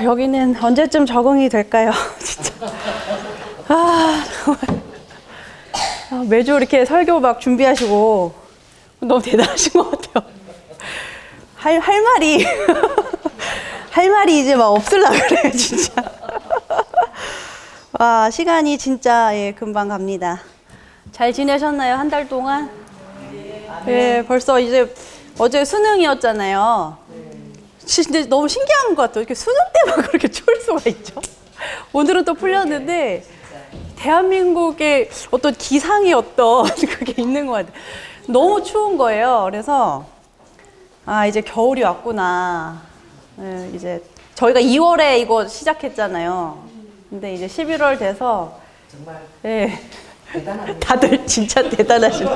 여기는 언제쯤 적응이 될까요? 진짜. 정말. 매주 이렇게 설교 막 준비하시고 너무 대단하신 것 같아요. 할 말이 할 말이 이제 막 없을라 그래요, 진짜. 와, 시간이 진짜 금방 갑니다. 잘 지내셨나요? 한 달 동안? 네, 벌써 이제 어제 수능이었잖아요. 진짜 너무 신기한 것 같아요. 이렇게 수능 때만 그렇게 추울 수가 있죠. 오늘은 또 풀렸는데 대한민국의 어떤 기상이 어떤 그게 있는 것 같아요. 너무 추운 거예요. 그래서 이제 겨울이 왔구나. 네, 이제 저희가 2월에 이거 시작했잖아요. 근데 이제 11월 돼서 정말 네. 대단합니다. 다들 진짜 대단하시고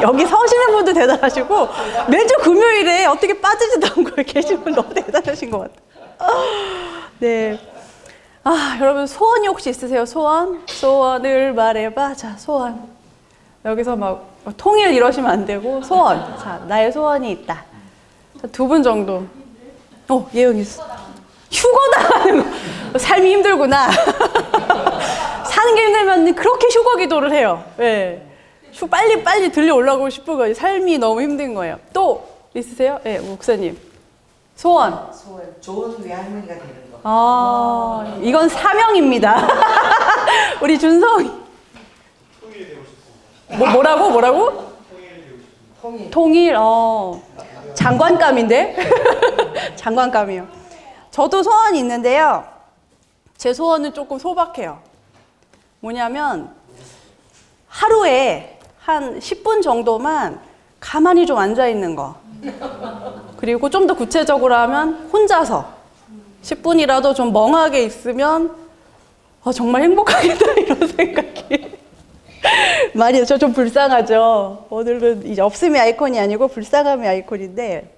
여기 서시는 분도 대단하시고 매주 금요일에 어떻게 빠지지도 않고 계신 분 너무 대단하신 것 같아요. 네. 여러분 소원이 혹시 있으세요? 소원? 소원을 말해봐. 자, 소원. 여기서 막 통일 이러시면 안 되고 소원. 자, 나의 소원이 있다. 두 분 정도. 예영이 휴거 나가는 거. 삶이 힘들구나. 사는 게 힘들면 그렇게 휴거 기도를 해요. 네. 빨리 들려 올라가고 싶은 거예요. 삶이 너무 힘든 거예요. 또 있으세요? 네, 목사님. 소원. 소원, 좋은 외할머니가 되는 거. 이건 사명입니다. 우리 준성이. 통일이 되고 싶습니다. 뭐라고? 통일. 장관감인데? 장관감이요. 저도 소원이 있는데요. 제 소원은 조금 소박해요. 뭐냐면 하루에 한 10분 정도만 가만히 좀 앉아 있는 거. 그리고 좀 더 구체적으로 하면 혼자서 10분이라도 좀 멍하게 있으면 정말 행복하겠다 이런 생각이 많이. 저 좀 불쌍하죠. 오늘은 이제 없음의 아이콘이 아니고 불쌍함의 아이콘인데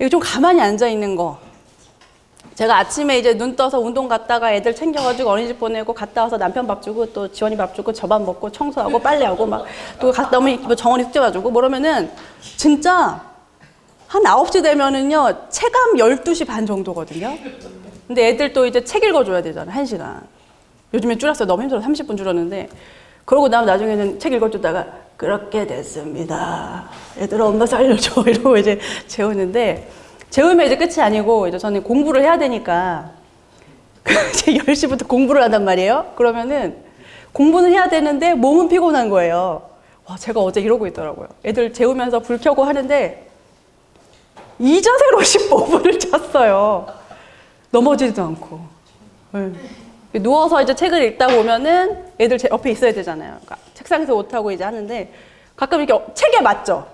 이거 좀 가만히 앉아 있는 거. 제가 아침에 이제 눈 떠서 운동 갔다가 애들 챙겨가지고 어린이집 보내고 갔다 와서 남편 밥 주고 또 지원이 밥 주고 저 밥 먹고 청소하고 빨래하고 막 또 갔다 오면 정원이 숙제 봐주고 그러면은 진짜 한 9시 되면은요 체감 12시 반 정도거든요. 근데 애들 또 이제 책 읽어줘야 되잖아. 1시간. 요즘에 줄였어요. 너무 힘들어. 30분 줄였는데 그러고 나중에는 책 읽어주다가 그렇게 됐습니다. 얘들아 엄마 살려줘 이러고 이제 재우는데 재우면 이제 끝이 아니고 이제 저는 공부를 해야 되니까 이제 10시부터 공부를 한단 말이에요. 그러면은 공부는 해야 되는데 몸은 피곤한 거예요. 제가 어제 이러고 있더라고요. 애들 재우면서 불 켜고 하는데 이 자세로 15분을 잤어요. 넘어지지도 않고. 네. 누워서 이제 책을 읽다 보면은 애들 제 옆에 있어야 되잖아요. 그러니까 책상에서 못하고 이제 하는데 가끔 이렇게 책에 맞죠?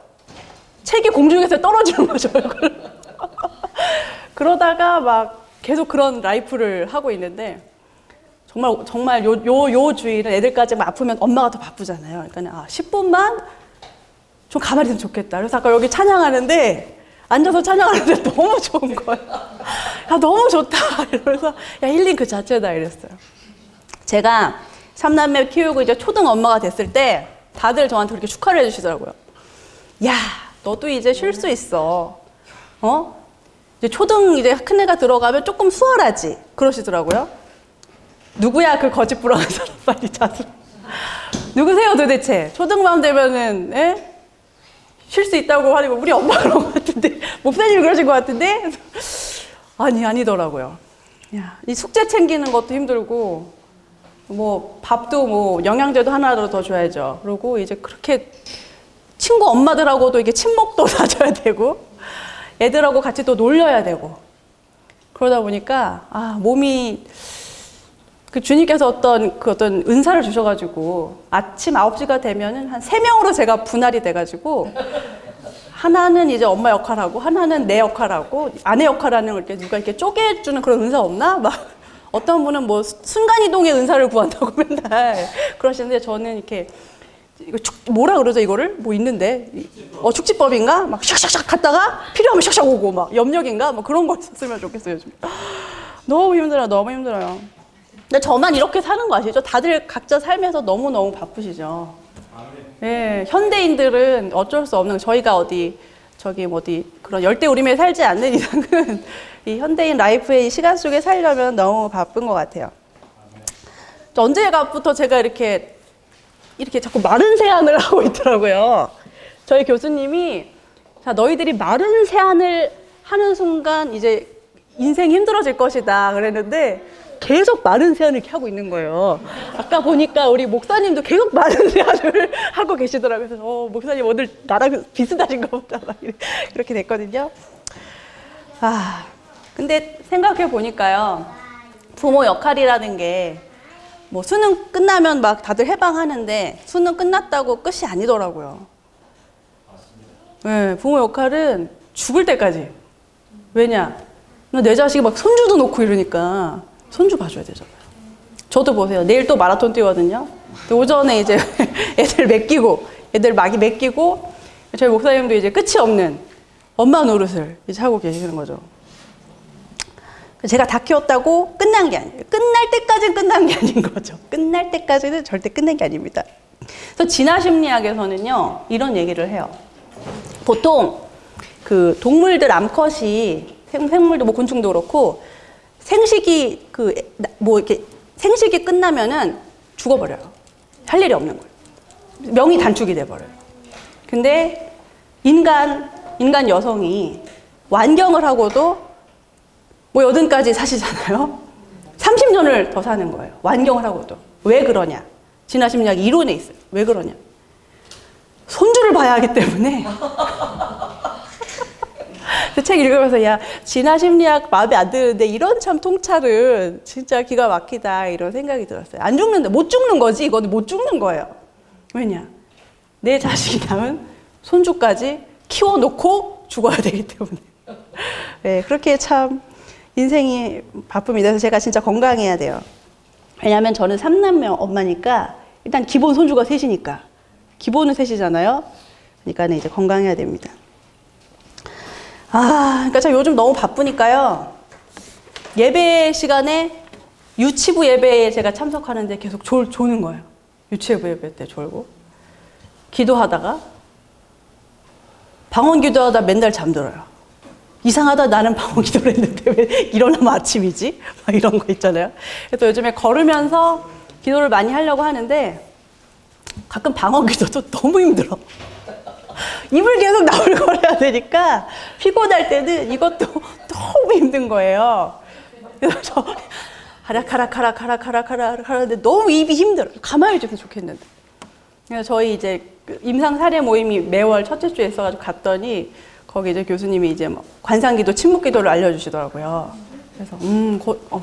책이 공중에서 떨어지는 거죠. 그러다가 막 계속 그런 라이프를 하고 있는데 정말 요 주일은 애들까지 막 아프면 엄마가 더 바쁘잖아요. 그러니까 10분만 좀 가만히 있으면 좋겠다. 그래서 아까 여기 찬양하는데 앉아서 찬양하는데 너무 좋은 거예요. 너무 좋다. 이러면서 힐링 그 자체다 이랬어요. 제가 3남매 키우고 이제 초등 엄마가 됐을 때 다들 저한테 그렇게 축하를 해주시더라고요. 야, 너도 이제 쉴 수 있어. 이제 초등 이제 큰 애가 들어가면 조금 수월하지. 그러시더라고요. 누구야 그 거짓 불안한 사람 빨리 자수. 누구세요 도대체? 초등맘 되면은 쉴 수 있다고 하니까 우리 엄마가 그런 것 같은데 목사님이 그러신 것 같은데 아니더라고요. 이 숙제 챙기는 것도 힘들고 밥도 영양제도 하나라도 더 줘야죠. 그리고 이제 그렇게 친구 엄마들하고도 이게 친목도 다져야 되고 애들하고 같이 또 놀려야 되고 그러다 보니까 몸이 주님께서 어떤 은사를 주셔가지고 아침 9시가 되면은 한 3명으로 제가 분할이 돼가지고 하나는 이제 엄마 역할하고 하나는 내 역할하고 아내 역할하는 걸 누가 이렇게 쪼개주는 그런 은사 없나? 막 어떤 분은 순간이동의 은사를 구한다고 맨날 그러시는데 저는 이렇게 이거 뭐라 그러죠 이거를? 있는데 축지법인가? 막 샥샥샥 갔다가 필요하면 샥샥 오고 막 염력인가? 그런 걸 썼으면 좋겠어요 요즘. 너무 힘들어요. 근데 저만 이렇게 사는 거 아시죠? 다들 각자 삶에서 너무너무 바쁘시죠. 네, 현대인들은 어쩔 수 없는 저희가 어디 그런 열대우림에 살지 않는 이상은 이 현대인 라이프의 이 시간 속에 살려면 너무 바쁜 것 같아요. 언제가부터 제가 이렇게 자꾸 마른 세안을 하고 있더라고요. 저희 교수님이 자, 너희들이 마른 세안을 하는 순간 이제 인생이 힘들어질 것이다 그랬는데 계속 마른 세안을 이렇게 하고 있는 거예요. 아까 보니까 우리 목사님도 계속 마른 세안을 하고 계시더라고요. 그래서 목사님 오늘 나랑 비슷하신 것 보다 그렇게 됐거든요. 아, 근데 생각해 보니까요. 부모 역할이라는 게 뭐 수능 끝나면 막 다들 해방하는데 수능 끝났다고 끝이 아니더라고요. 네, 부모 역할은 죽을 때까지. 왜냐? 내 자식이 막 손주도 놓고 이러니까 손주 봐줘야 되잖아요. 저도 보세요. 내일 또 마라톤 뛰거든요. 오전에 이제 애들 맡기고 저희 목사님도 이제 끝이 없는 엄마 노릇을 이제 하고 계시는 거죠. 제가 다 키웠다고 끝난 게 아니에요. 끝날 때까지는 끝난 게 아닌 거죠. 끝날 때까지는 절대 끝난 게 아닙니다. 그래서 진화심리학에서는요, 이런 얘기를 해요. 보통 그 동물들 암컷이 생물도 뭐 곤충도 그렇고 생식이 이렇게 생식이 끝나면은 죽어버려요. 할 일이 없는 거예요. 명이 단축이 돼버려요. 근데 인간 여성이 완경을 하고도 뭐 80까지 사시잖아요. 30년을 더 사는 거예요. 완경을 하고도. 왜 그러냐? 진화심리학 이론에 있어요. 왜 그러냐? 손주를 봐야 하기 때문에. 그 책 읽으면서 야, 진화심리학 마음에 안 드는데 이런 참 통찰은 진짜 기가 막히다 이런 생각이 들었어요. 안 죽는다. 못 죽는 거지. 이거는 못 죽는 거예요. 왜냐? 내 자식이 낳은 손주까지 키워놓고 죽어야 되기 때문에. 네, 그렇게 참 인생이 바쁩니다. 그래서 제가 진짜 건강해야 돼요. 왜냐하면 저는 3남매 엄마니까 일단 기본 손주가 셋이니까 기본은 셋이잖아요. 그러니까 이제 건강해야 됩니다. 그러니까 제가 요즘 너무 바쁘니까요. 예배 시간에 유치부 예배에 제가 참석하는데 계속 조는 거예요. 유치부 예배 때 졸고 기도하다가 방언 기도하다 맨날 잠들어요. 이상하다, 나는 방언 기도를 했는데 왜 일어나면 아침이지? 막 이런 거 있잖아요. 그래서 요즘에 걸으면서 기도를 많이 하려고 하는데 가끔 방언 기도도 너무 힘들어. 입을 계속 나불거려야 되니까 피곤할 때는 이것도 너무 힘든 거예요. 그래서 저 하락하락 하는데 너무 입이 힘들어. 가만히 있으면 좋겠는데. 그래서 저희 이제 임상 사례 모임이 매월 첫째 주에 있어가지고 갔더니 거기 이제 교수님이 이제 뭐 관상기도, 침묵기도를 알려주시더라고요. 그래서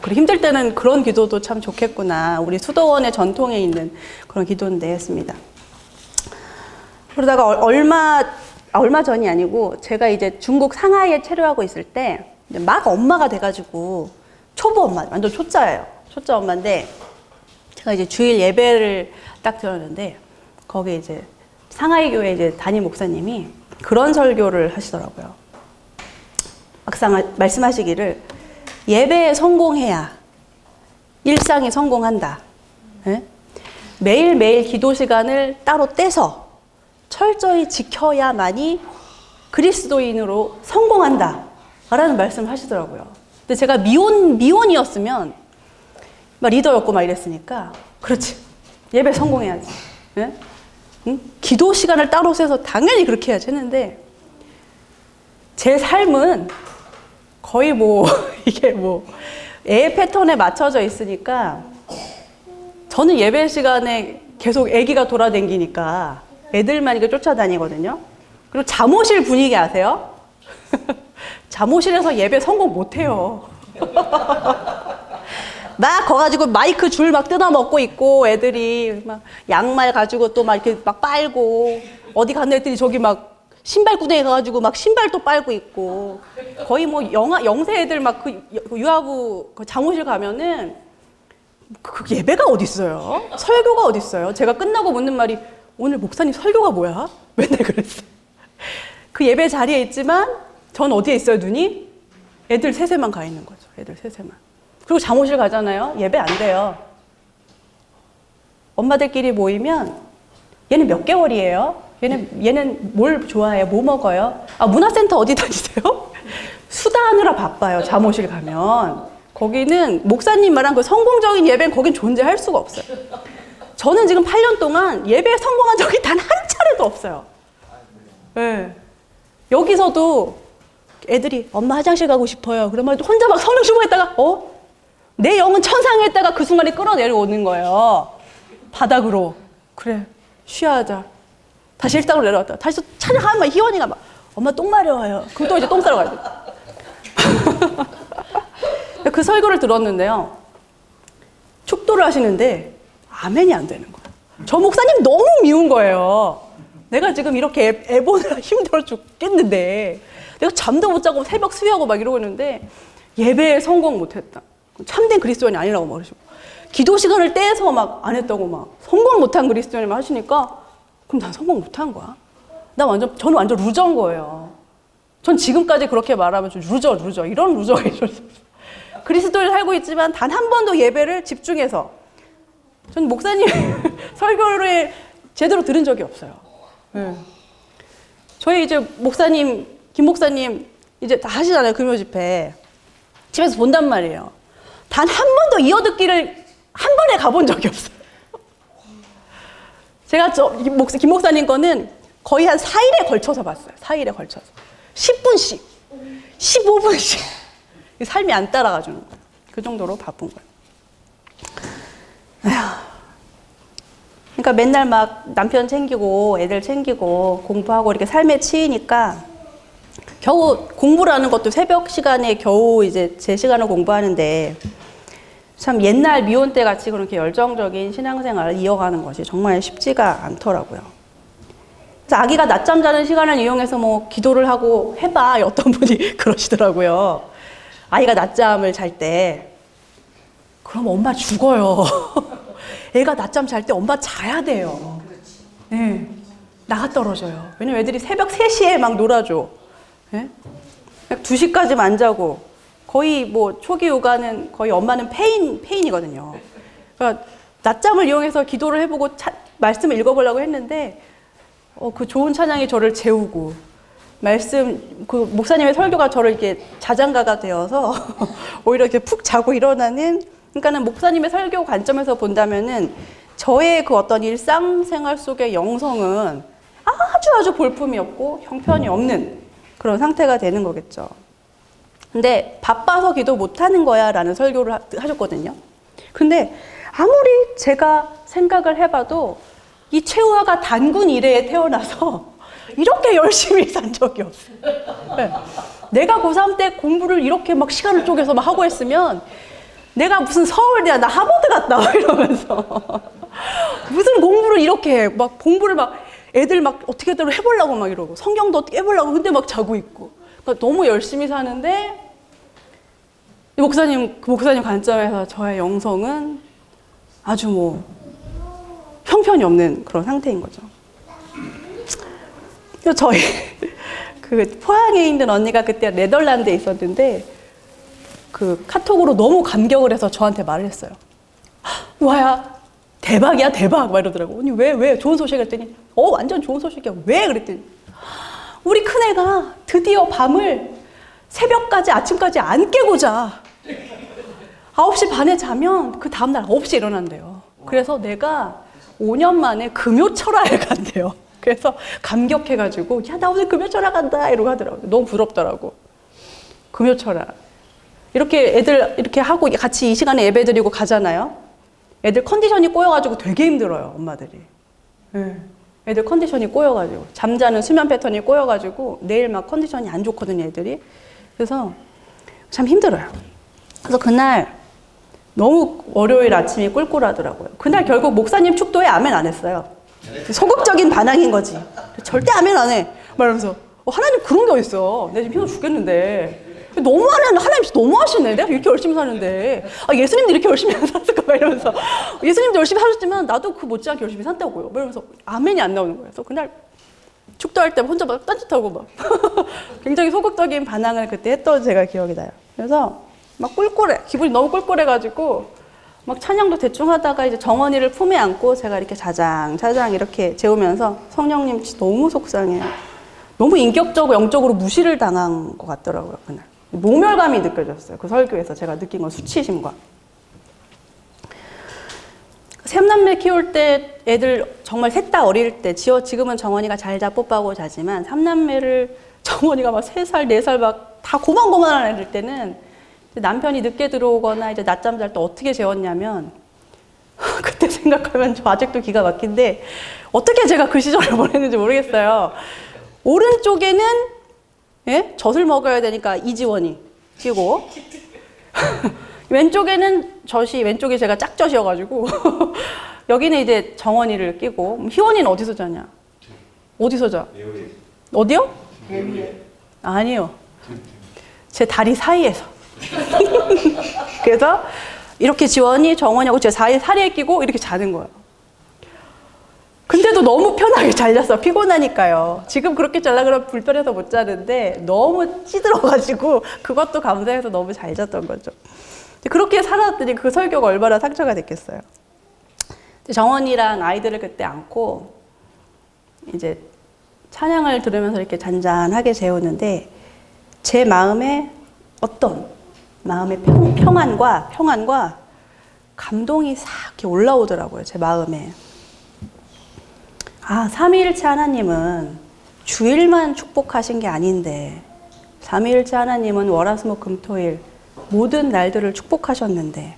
그래 힘들 때는 그런 기도도 참 좋겠구나. 우리 수도원의 전통에 있는 그런 기도인데 했습니다. 그러다가 얼마 전이 아니고 제가 이제 중국 상하이에 체류하고 있을 때 막 엄마가 돼가지고 초보 엄마, 완전 초짜예요. 초짜 엄마인데 제가 이제 주일 예배를 딱 들었는데 거기 이제 상하이 교회 이제 담임 목사님이 그런 설교를 하시더라고요. 막상 말씀하시기를 예배에 성공해야 일상이 성공한다. 네? 매일매일 기도 시간을 따로 떼서 철저히 지켜야만이 그리스도인으로 성공한다. 라는 말씀을 하시더라고요. 근데 제가 미혼이었으면 막 리더였고 막 이랬으니까 그렇지. 예배 성공해야지. 네? 응? 기도 시간을 따로 세서 당연히 그렇게 해야지 했는데 제 삶은 거의 이게 애 패턴에 맞춰져 있으니까 저는 예배 시간에 계속 아기가 돌아다니니까 애들만 이렇게 쫓아다니거든요. 그리고 잠오실 분위기 아세요? 잠오실에서 예배 성공 못해요. 막 거가지고 마이크 줄 막 뜯어먹고 있고 애들이 막 양말 가지고 또 막 이렇게 막 빨고 어디 갔나 했더니 저기 막 신발구덩이 가가지고 막 신발도 빨고 있고 거의 영세 애들 막 유아부 잠오실 가면은 그 예배가 어디 있어요? 설교가 어디 있어요? 제가 끝나고 묻는 말이 오늘 목사님 설교가 뭐야? 맨날 그랬어요. 그 예배 자리에 있지만 전 어디에 있어요, 눈이? 애들 셋에만 가 있는 거죠. 애들 셋에만. 그리고 잠오실 가잖아요. 예배 안 돼요. 엄마들끼리 모이면 얘는 몇 개월이에요? 얘는 뭘 좋아해요? 뭐 먹어요? 문화센터 어디 다니세요? 수다하느라 바빠요. 잠옷실 가면. 거기는 목사님 말한 그 성공적인 예배는 거긴 존재할 수가 없어요. 저는 지금 8년 동안 예배에 성공한 적이 단 한 차례도 없어요. 네. 여기서도 애들이 엄마 화장실 가고 싶어요. 그러면 혼자 막 성령 수봉했다가 내 영은 천상에 있다가 그 순간에 끌어내려오는 거예요. 바닥으로. 그래, 쉬어하자. 다시 일당으로 내려왔다. 다시 또 찬양하면 희원이가 막 엄마 똥 마려워요. 그럼 또 이제 똥 싸러 가야 돼. 그 설교를 들었는데요. 축도를 하시는데 아멘이 안 되는 거예요. 저 목사님 너무 미운 거예요. 내가 지금 이렇게 애 보느라 힘들어 죽겠는데 내가 잠도 못 자고 새벽 수유하고 막 이러고 있는데 예배에 성공 못했다. 참된 그리스도인이 아니라고 말하시고 기도 시간을 떼서 막 안 했다고 막 성공 못한 그리스도인만 하시니까 그럼 난 성공 못한 거야? 저는 완전 루저인 거예요. 전 지금까지 그렇게 말하면 좀 루저 이런 루저가 있었어요. 그리스도를 살고 있지만 단 한 번도 예배를 집중해서 전 목사님 설교를 제대로 들은 적이 없어요. 네. 저희 이제 목사님, 김 목사님 이제 다 하시잖아요. 금요 집회. 집에서 본단 말이에요. 단 한 번도 이어듣기를 한 번에 가본 적이 없어요. 제가 김 목사님 거는 거의 한 4일에 걸쳐서 봤어요. 4일에 걸쳐서. 10분씩, 15분씩. 삶이 안 따라가주는 거예요. 그 정도로 바쁜 거예요. 에휴. 그러니까 맨날 막 남편 챙기고 애들 챙기고 공부하고 이렇게 삶에 치이니까 겨우 공부라는 것도 새벽 시간에 겨우 이제 제 시간을 공부하는데 참 옛날 미혼 때 같이 그렇게 열정적인 신앙생활을 이어가는 것이 정말 쉽지가 않더라고요. 그래서 아기가 낮잠 자는 시간을 이용해서 뭐 기도를 하고 해봐. 어떤 분이 그러시더라고요. 아이가 낮잠을 잘 때. 그럼 엄마 죽어요. 애가 낮잠 잘 때 엄마 자야 돼요. 네. 나가 떨어져요. 왜냐면 애들이 새벽 3시에 막 놀아줘. 네? 2시까지만 안 자고. 거의 뭐 초기 육아는 거의 엄마는 페인이거든요. 그러니까 낮잠을 이용해서 기도를 해보고 말씀을 읽어보려고 했는데 그 좋은 찬양이 저를 재우고 그 목사님의 설교가 저를 이렇게 자장가가 되어서 오히려 이렇게 푹 자고 일어나는 그러니까는 목사님의 설교 관점에서 본다면은 저의 그 어떤 일상생활 속의 영성은 아주 볼품이 없고 형편이 없는 그런 상태가 되는 거겠죠. 근데 바빠서 기도 못하는 거야 라는 설교를 하셨거든요. 근데 아무리 제가 생각을 해봐도 이 최우아가 단군 이래에 태어나서 이렇게 열심히 산 적이 없어요. 네. 내가 고3 때 공부를 이렇게 막 시간을 쪼개서 막 하고 했으면 내가 무슨 서울대야 나 하버드 갔다 와 이러면서 무슨 공부를 이렇게 해. 막 공부를 막 애들 막 어떻게든 해보려고 막 이러고 성경도 어떻게 해보려고 근데 막 자고 있고 그러니까 너무 열심히 사는데 그 목사님 관점에서 저의 영성은 아주 뭐 형편이 없는 그런 상태인 거죠. 저희 그 포항에 있는 언니가 그때 네덜란드에 있었는데 그 카톡으로 너무 감격을 해서 저한테 말을 했어요. 와야 대박이야 대박 막 이러더라고. 언니 왜 좋은 소식 했더니 완전 좋은 소식이야. 왜 그랬더니 우리 큰애가 드디어 밤을 새벽까지 아침까지 안 깨고 자. 9시 반에 자면 그 다음날 9시에 일어난대요. 그래서 내가 5년 만에 금요철화에 간대요. 그래서 감격해가지고 야 나 오늘 금요철화 간다 이러고 하더라고요. 너무 부럽더라고. 금요철화. 이렇게 애들 이렇게 하고 같이 이 시간에 예배 드리고 가잖아요. 애들 컨디션이 꼬여가지고 되게 힘들어요. 엄마들이. 네. 애들 컨디션이 꼬여가지고 잠자는 수면 패턴이 꼬여가지고 내일 막 컨디션이 안 좋거든요. 애들이. 그래서 참 힘들어요. 그래서 그날 너무 월요일 아침이 꿀꿀하더라고요. 그날 결국 목사님 축도에 아멘 안 했어요. 소극적인 반항인 거지. 절대 아멘 안 해. 말하면서 하나님 그런 게 어딨어. 내가 지금 힘들어 죽겠는데. 너무하네. 하나님 너무 하시네. 내가 이렇게 열심히 사는데. 예수님도 이렇게 열심히 안 샀을까? 막 이러면서. 예수님도 열심히 사셨지만 나도 그 못지않게 열심히 산다고요. 이러면서 아멘이 안 나오는 거예요. 그래서 그날 축도할 때 혼자 막 딴짓하고 막 굉장히 소극적인 반항을 그때 했던 제가 기억이 나요. 그래서 막 꿀꿀해. 기분이 너무 꿀꿀해가지고 막 찬양도 대충 하다가 이제 정원이를 품에 안고 제가 이렇게 자장 이렇게 재우면서 성령님 너무 속상해요. 너무 인격적으로 영적으로 무시를 당한 것 같더라고요. 그날. 모멸감이 느껴졌어요. 그 설교에서 제가 느낀 건 수치심과. 샘남매 키울 때 애들 정말 셋 다 어릴 때, 지금은 정원이가 잘 자 뽀뽀하고 자지만 삼남매를 정원이가 막 3살, 4살 막 다 고만고만한 애들 때는 남편이 늦게 들어오거나 이제 낮잠 잘 때 어떻게 재웠냐면 그때 생각하면 저 아직도 기가 막힌데 어떻게 제가 그 시절을 보냈는지 모르겠어요. 오른쪽에는 예? 젖을 먹어야 되니까 이지원이 끼고 왼쪽에는 왼쪽에 제가 짝젖이어가지고 여기는 이제 정원이를 끼고 희원이는 어디서 자냐? 어디서 자? 어디요? 아니요. 제 다리 사이에서. 그래서 이렇게 지원이 정원이하고 제 사이에 끼고 이렇게 자는 거예요. 근데도 너무 편하게 잘 잤어. 피곤하니까요. 지금 그렇게 잘라 그러면 불편해서 못 자는데 너무 찌들어가지고 그것도 감사해서 너무 잘 잤던 거죠. 그렇게 살았더니 그 설교가 얼마나 상처가 됐겠어요. 정원이랑 아이들을 그때 안고 이제 찬양을 들으면서 이렇게 잔잔하게 재우는데 제 마음에 어떤 마음의 평안과 감동이 싹 이렇게 올라오더라고요. 제 마음에. 아, 삼위일체 하나님은 주일만 축복하신 게 아닌데 삼위일체 하나님은 월화수목금토일 모든 날들을 축복하셨는데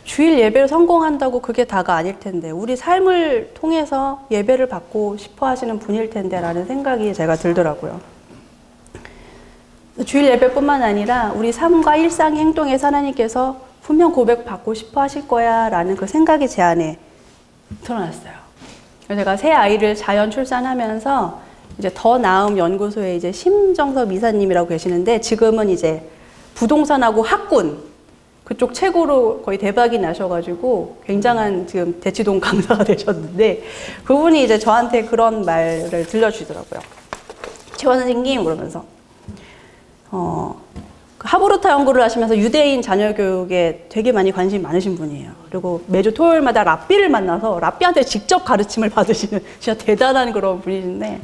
주일 예배를 성공한다고 그게 다가 아닐 텐데 우리 삶을 통해서 예배를 받고 싶어 하시는 분일 텐데 라는 생각이 제가 들더라고요. 주일 예배뿐만 아니라 우리 삶과 일상 행동에서 하나님께서 분명 고백받고 싶어 하실 거야 라는 그 생각이 제 안에 드러났어요. 제가 새 아이를 자연 출산하면서 이제 더 나음 연구소에 이제 심정섭 이사님이라고 계시는데 지금은 이제 부동산하고 학군 그쪽 최고로 거의 대박이 나셔가지고 굉장한 지금 대치동 강사가 되셨는데 그분이 이제 저한테 그런 말을 들려주시더라고요. 최원 선생님 그러면서 하브루타 연구를 하시면서 유대인 자녀 교육에 되게 많이 관심이 많으신 분이에요. 그리고 매주 토요일마다 랍비를 만나서 랍비한테 직접 가르침을 받으시는 진짜 대단한 그런 분이신데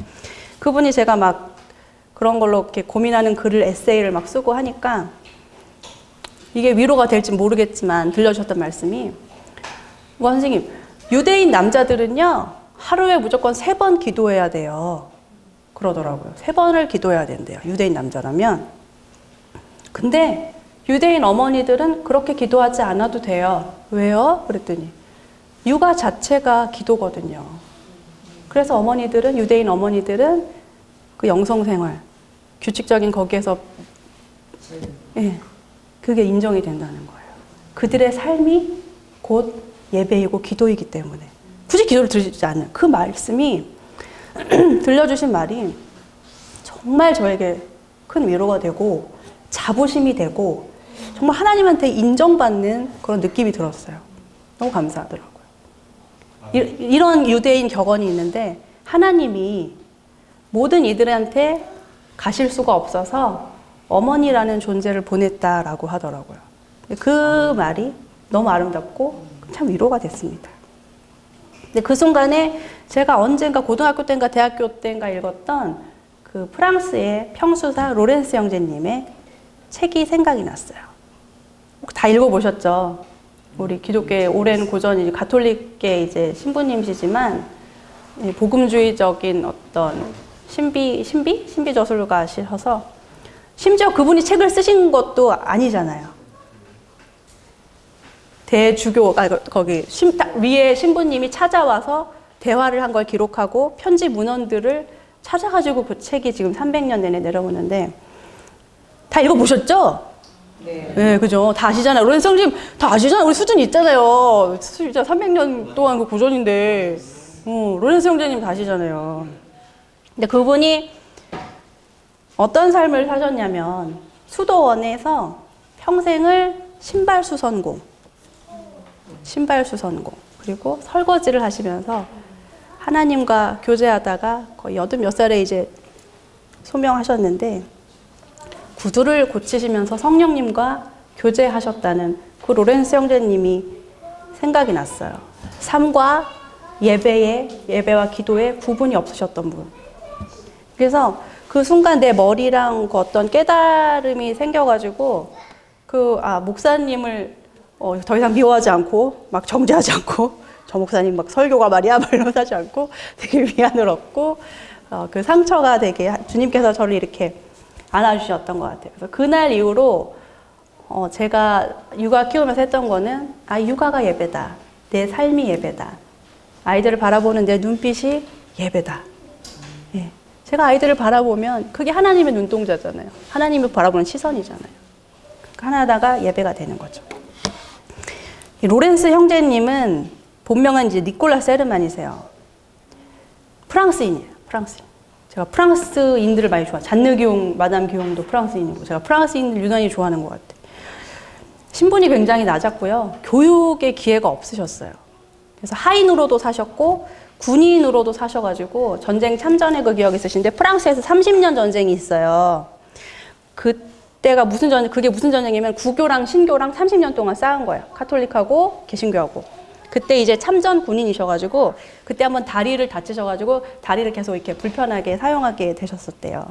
그분이 제가 막 그런 걸로 이렇게 고민하는 글을 에세이를 막 쓰고 하니까 이게 위로가 될지 모르겠지만 들려주셨던 말씀이 선생님 유대인 남자들은요 하루에 무조건 3번 기도해야 돼요 그러더라고요. 3번을 기도해야 된대요 유대인 남자라면. 근데 유대인 어머니들은 그렇게 기도하지 않아도 돼요. 왜요? 그랬더니 육아 자체가 기도거든요. 그래서 어머니들은 유대인 어머니들은 그 영성생활 규칙적인 거기에서 예, 그게 인정이 된다는 거예요. 그들의 삶이 곧 예배이고 기도이기 때문에 굳이 기도를 드리지 않는 그 말씀이 들려주신 말이 정말 저에게 큰 위로가 되고 자부심이 되고 정말 하나님한테 인정받는 그런 느낌이 들었어요. 너무 감사하더라고요. 이런 유대인 격언이 있는데 하나님이 모든 이들한테 가실 수가 없어서 어머니라는 존재를 보냈다라고 하더라고요. 그 말이 너무 아름답고 참 위로가 됐습니다. 근데 그 순간에 제가 언젠가 고등학교 때인가 대학교 때인가 읽었던 그 프랑스의 평수사 로렌스 형제님의 책이 생각이 났어요. 다 읽어보셨죠? 우리 기독교의 오랜 고전, 가톨릭계 이제 신부님이시지만 복음주의적인 어떤 신비 저술가시셔서 심지어 그분이 책을 쓰신 것도 아니잖아요. 거기 위에 신부님이 찾아와서 대화를 한 걸 기록하고 편지 문헌들을 찾아가지고 그 책이 지금 300년 내내 내려오는데 다 읽어보셨죠? 네. 네, 그죠. 다 아시잖아요. 로렌스 형님 다 아시잖아요. 우리 수준이 있잖아요. 진짜 300년 동안 그 고전인데. 로렌스 형제님 다 아시잖아요. 근데 그분이 어떤 삶을 사셨냐면 수도원에서 평생을 신발수선공 그리고 설거지를 하시면서 하나님과 교제하다가 거의 80몇 살에 이제 소명하셨는데 구두를 고치시면서 성령님과 교제하셨다는 그 로렌스 형제님이 생각이 났어요. 삶과 예배와 기도에 구분이 없으셨던 분. 그래서 그 순간 내 머리랑 그 어떤 깨달음이 생겨가지고 목사님을 더 이상 미워하지 않고 막 정죄하지 않고 저 목사님 막 설교가 말이야 막 이러면서 하지 않고 되게 위안을 얻고 그 상처가 되게 주님께서 저를 이렇게 안아주셨던 것 같아요. 그래서 그날 이후로 제가 육아 키우면서 했던 거는 육아가 예배다. 내 삶이 예배다. 아이들을 바라보는 내 눈빛이 예배다. 예. 제가 아이들을 바라보면 그게 하나님의 눈동자잖아요. 하나님을 바라보는 시선이잖아요. 하나다가 예배가 되는 거죠. 이 로렌스 형제님은 본명은 이제 니콜라 세르만이세요. 프랑스인이에요. 프랑스인. 제가 프랑스인들을 많이 좋아해요. 잔느 기용, 마담 기용도 프랑스인이고 제가 프랑스인들 유난히 좋아하는 것 같아요. 신분이 굉장히 낮았고요. 교육의 기회가 없으셨어요. 그래서 하인으로도 사셨고 군인으로도 사셔가지고 전쟁 참전의 그 기억이 있으신데 프랑스에서 30년 전쟁이 있어요. 그때가 그게 무슨 전쟁이면 구교랑 신교랑 30년 동안 싸운 거예요. 카톨릭하고 개신교하고. 그때 이제 참전 군인이셔가지고 그때 한번 다리를 다치셔가지고 다리를 계속 이렇게 불편하게 사용하게 되셨었대요.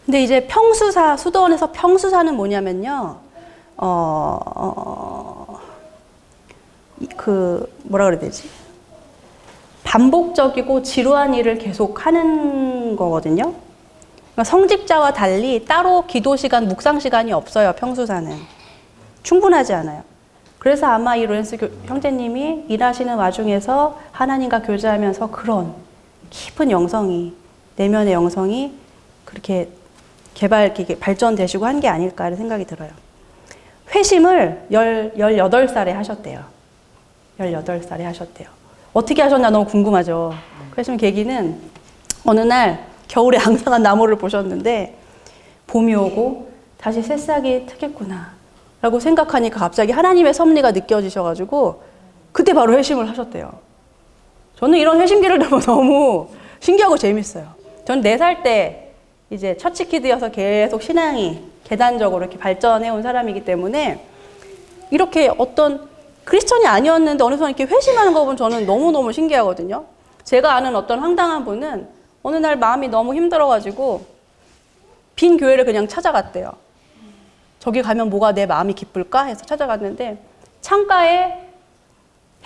근데 이제 평수사, 수도원에서 평수사는 뭐냐면요. 뭐라 그래야 되지? 반복적이고 지루한 일을 계속 하는 거거든요. 그러니까 성직자와 달리 따로 기도 시간, 묵상 시간이 없어요. 평수사는. 충분하지 않아요. 그래서 아마 이 로렌스 형제님이 일하시는 와중에서 하나님과 교제하면서 그런 깊은 영성이, 내면의 영성이 그렇게 발전되시고 한 게 아닐까 하는 생각이 들어요. 회심을 18살에 하셨대요. 18살에 하셨대요. 어떻게 하셨나 너무 궁금하죠. 회심 계기는 어느 날 겨울에 앙상한 나무를 보셨는데 봄이 오고 다시 새싹이 트겠구나 라고 생각하니까 갑자기 하나님의 섭리가 느껴지셔가지고 그때 바로 회심을 하셨대요. 저는 이런 회심기를 너무 신기하고 재밌어요. 저는 4살 때 이제 처치키드여서 계속 신앙이 계단적으로 이렇게 발전해온 사람이기 때문에 이렇게 어떤 크리스천이 아니었는데 어느 순간 이렇게 회심하는 거 보면 저는 너무너무 신기하거든요. 제가 아는 어떤 황당한 분은 어느 날 마음이 너무 힘들어가지고 빈 교회를 그냥 찾아갔대요. 저기 가면 뭐가 내 마음이 기쁠까 해서 찾아갔는데 창가에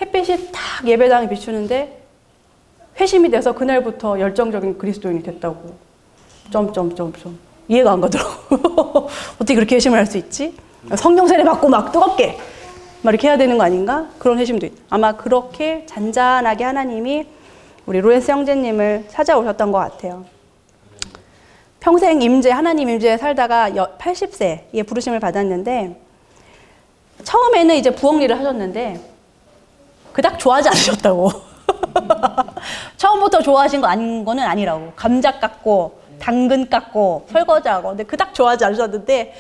햇빛이 탁 예배당에 비추는데 회심이 돼서 그날부터 열정적인 그리스도인이 됐다고. 이해가 안 가더라고. 어떻게 그렇게 회심을 할 수 있지? 성령 세례 받고 막 뜨겁게 막 이렇게 해야 되는 거 아닌가? 그런 회심도 있다. 아마 그렇게 잔잔하게 하나님이 우리 로렌스 형제님을 찾아오셨던 것 같아요. 평생 하나님 임재에 살다가 80세에 부르심을 받았는데 처음에는 이제 부엌일을 하셨는데 그닥 좋아하지 않으셨다고. 처음부터 좋아하신 거는 아니라고. 감자 깎고 당근 깎고 설거지하고 근데 그닥 좋아하지 않으셨는데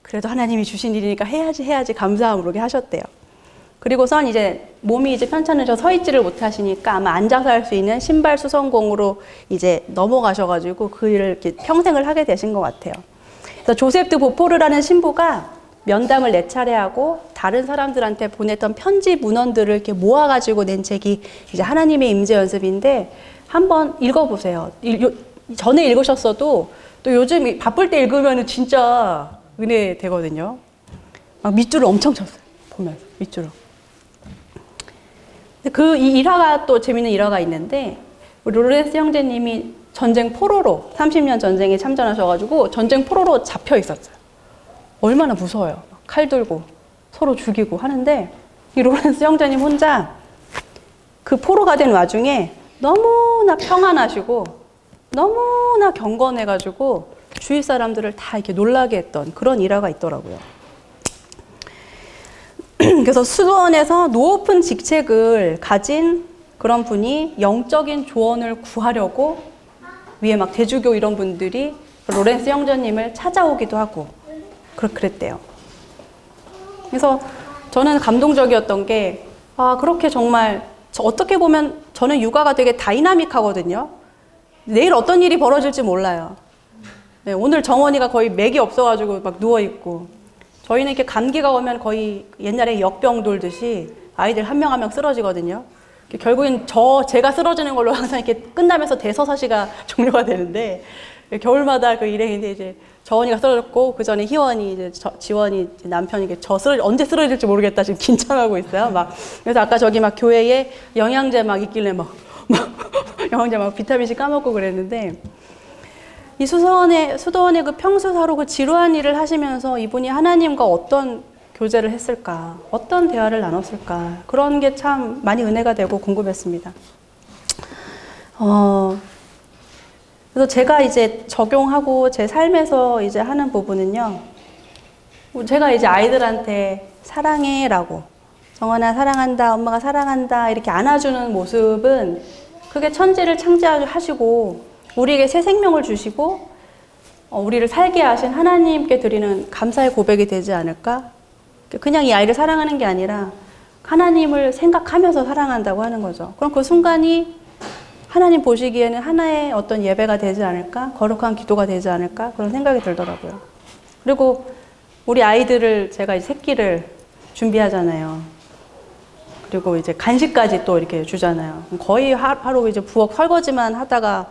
그래도 하나님이 주신 일이니까 해야지 감사함으로 이렇게 하셨대요. 그리고선 이제 몸이 이제 편찮으셔서 서 있지를 못하시니까 아마 앉아서 할 수 있는 신발 수선공으로 이제 넘어가셔가지고 그 일을 이렇게 평생을 하게 되신 것 같아요. 그래서 조셉 드 보포르라는 신부가 면담을 4차례 하고 다른 사람들한테 보냈던 편지 문헌들을 이렇게 모아가지고 낸 책이 이제 하나님의 임재 연습인데 한번 읽어보세요. 전에 읽으셨어도 또 요즘 바쁠 때 읽으면 진짜 은혜 되거든요. 막 밑줄을 엄청 쳤어요. 보면서 밑줄을. 이 일화가 또 재밌는 일화가 있는데 로렌스 형제님이 전쟁 포로로 30년 전쟁에 참전하셔가지고 전쟁 포로로 잡혀 있었어요. 얼마나 무서워요. 칼 들고 서로 죽이고 하는데 이 로렌스 형제님 혼자 그 포로가 된 와중에 너무나 평안하시고 너무나 경건해가지고 주위 사람들을 다 이렇게 놀라게 했던 그런 일화가 있더라고요. 그래서 수도원에서 높은 직책을 가진 그런 분이 영적인 조언을 구하려고 위에 막 대주교 이런 분들이 로렌스 형제님을 찾아오기도 하고 그랬대요. 그래서 저는 감동적이었던 게 그렇게 정말 어떻게 보면 저는 육아가 되게 다이나믹하거든요. 내일 어떤 일이 벌어질지 몰라요. 네, 오늘 정원이가 거의 맥이 없어가지고 막 누워있고 저희는 이렇게 감기가 오면 거의 옛날에 역병 돌듯이 아이들 한 명 한 명 쓰러지거든요. 결국엔 제가 쓰러지는 걸로 항상 이렇게 끝나면서 대서사시가 종료가 되는데, 겨울마다 그 일행인데 이제 저원이가 쓰러졌고, 그 전에 희원이 이제 지원이 이제 남편이 언제 쓰러질지 모르겠다 지금 긴장하고 있어요. 그래서 아까 저기 막 교회에 영양제 막 있길래 영양제 막 비타민C 까먹고 그랬는데, 이 수도원의 그 평수사로 그 지루한 일을 하시면서 이분이 하나님과 어떤 교제를 했을까? 어떤 대화를 나눴을까? 그런 게 참 많이 은혜가 되고 궁금했습니다. 그래서 제가 이제 적용하고 제 삶에서 이제 하는 부분은요. 제가 이제 아이들한테 사랑해라고, 정원아 사랑한다, 엄마가 사랑한다 이렇게 안아주는 모습은 그게 천지를 창조하시고 우리에게 새 생명을 주시고 우리를 살게 하신 하나님께 드리는 감사의 고백이 되지 않을까? 그냥 이 아이를 사랑하는 게 아니라 하나님을 생각하면서 사랑한다고 하는 거죠. 그럼 그 순간이 하나님 보시기에는 하나의 어떤 예배가 되지 않을까? 거룩한 기도가 되지 않을까? 그런 생각이 들더라고요. 그리고 우리 아이들을 제가 이제 새끼를 준비하잖아요. 그리고 이제 간식까지 또 이렇게 주잖아요. 거의 하루 이제 부엌 설거지만 하다가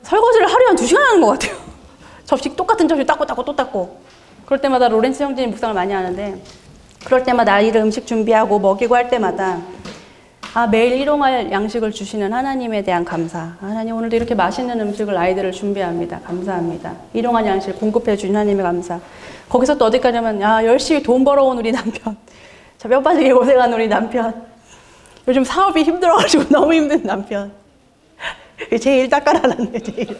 설거지를 하루에 한 2시간 하는 것 같아요. 똑같은 접시 닦고 또 닦고. 그럴 때마다 로렌스 형제님 묵상을 많이 하는데, 그럴 때마다 아이를 음식 준비하고 먹이고 할 때마다 매일 일용할 양식을 주시는 하나님에 대한 감사. 하나님 오늘도 이렇게 맛있는 음식을 아이들을 준비합니다. 감사합니다. 일용할 양식을 공급해 주신 하나님의 감사. 거기서 또 어디까지냐면 열심히 돈 벌어온 우리 남편. 뼈 빠지게 고생한 우리 남편. 요즘 사업이 힘들어가지고 너무 힘든 남편. 제일 닦아놨네, 제일.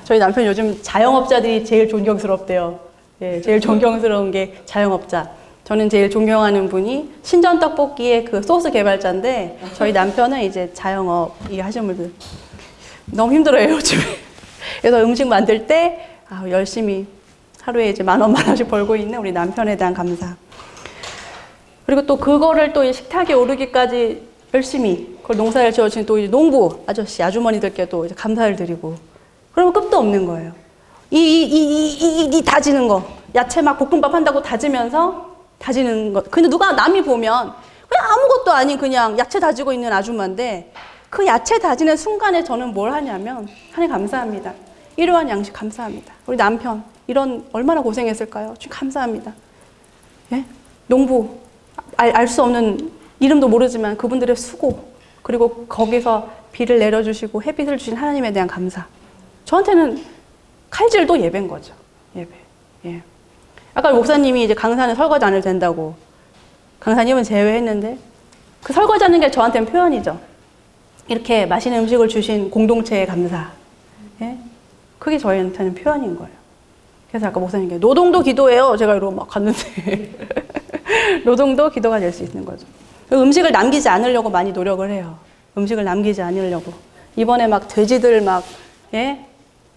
저희 남편 요즘 자영업자들이 제일 존경스럽대요. 예, 제일 존경스러운 게 자영업자. 저는 제일 존경하는 분이 신전 떡볶이의 그 소스 개발자인데, 저희 남편은 이제 자영업 하시는 분들. 너무 힘들어요, 요즘에. 그래서 음식 만들 때 열심히 하루에 이제 10,000원씩 벌고 있는 우리 남편에 대한 감사. 그리고 또 그거를 또 식탁에 오르기까지 열심히 그걸 농사를 지어주신 또 농부 아주머니들께도 이제 감사를 드리고, 그러면 끝도 없는 거예요. 이 다지는 거, 야채 막 볶음밥 한다고 다지면서 다지는 거. 근데 남이 보면 그냥 아무것도 아닌 그냥 야채 다지고 있는 아줌마인데, 그 야채 다지는 순간에 저는 뭘 하냐면, 하나님 감사합니다. 일용할 양식 감사합니다. 우리 남편 얼마나 고생했을까요? 주님 감사합니다. 예? 농부 알 수 없는, 이름도 모르지만 그분들의 수고, 그리고 거기서 비를 내려주시고 햇빛을 주신 하나님에 대한 감사. 저한테는 칼질도 예배인 거죠. 예배. 예. 아까 목사님이 이제 강사는 설거지 안 해도 된다고, 강사님은 제외했는데, 그 설거지 하는 게 저한테는 표현이죠. 이렇게 맛있는 음식을 주신 공동체의 감사. 예? 그게 저희한테는 표현인 거예요. 그래서 아까 목사님께 노동도 기도예요. 제가 이러고 막 갔는데 노동도 기도가 될 수 있는 거죠. 음식을 남기지 않으려고 많이 노력을 해요. 음식을 남기지 않으려고. 이번에 막 돼지들 예?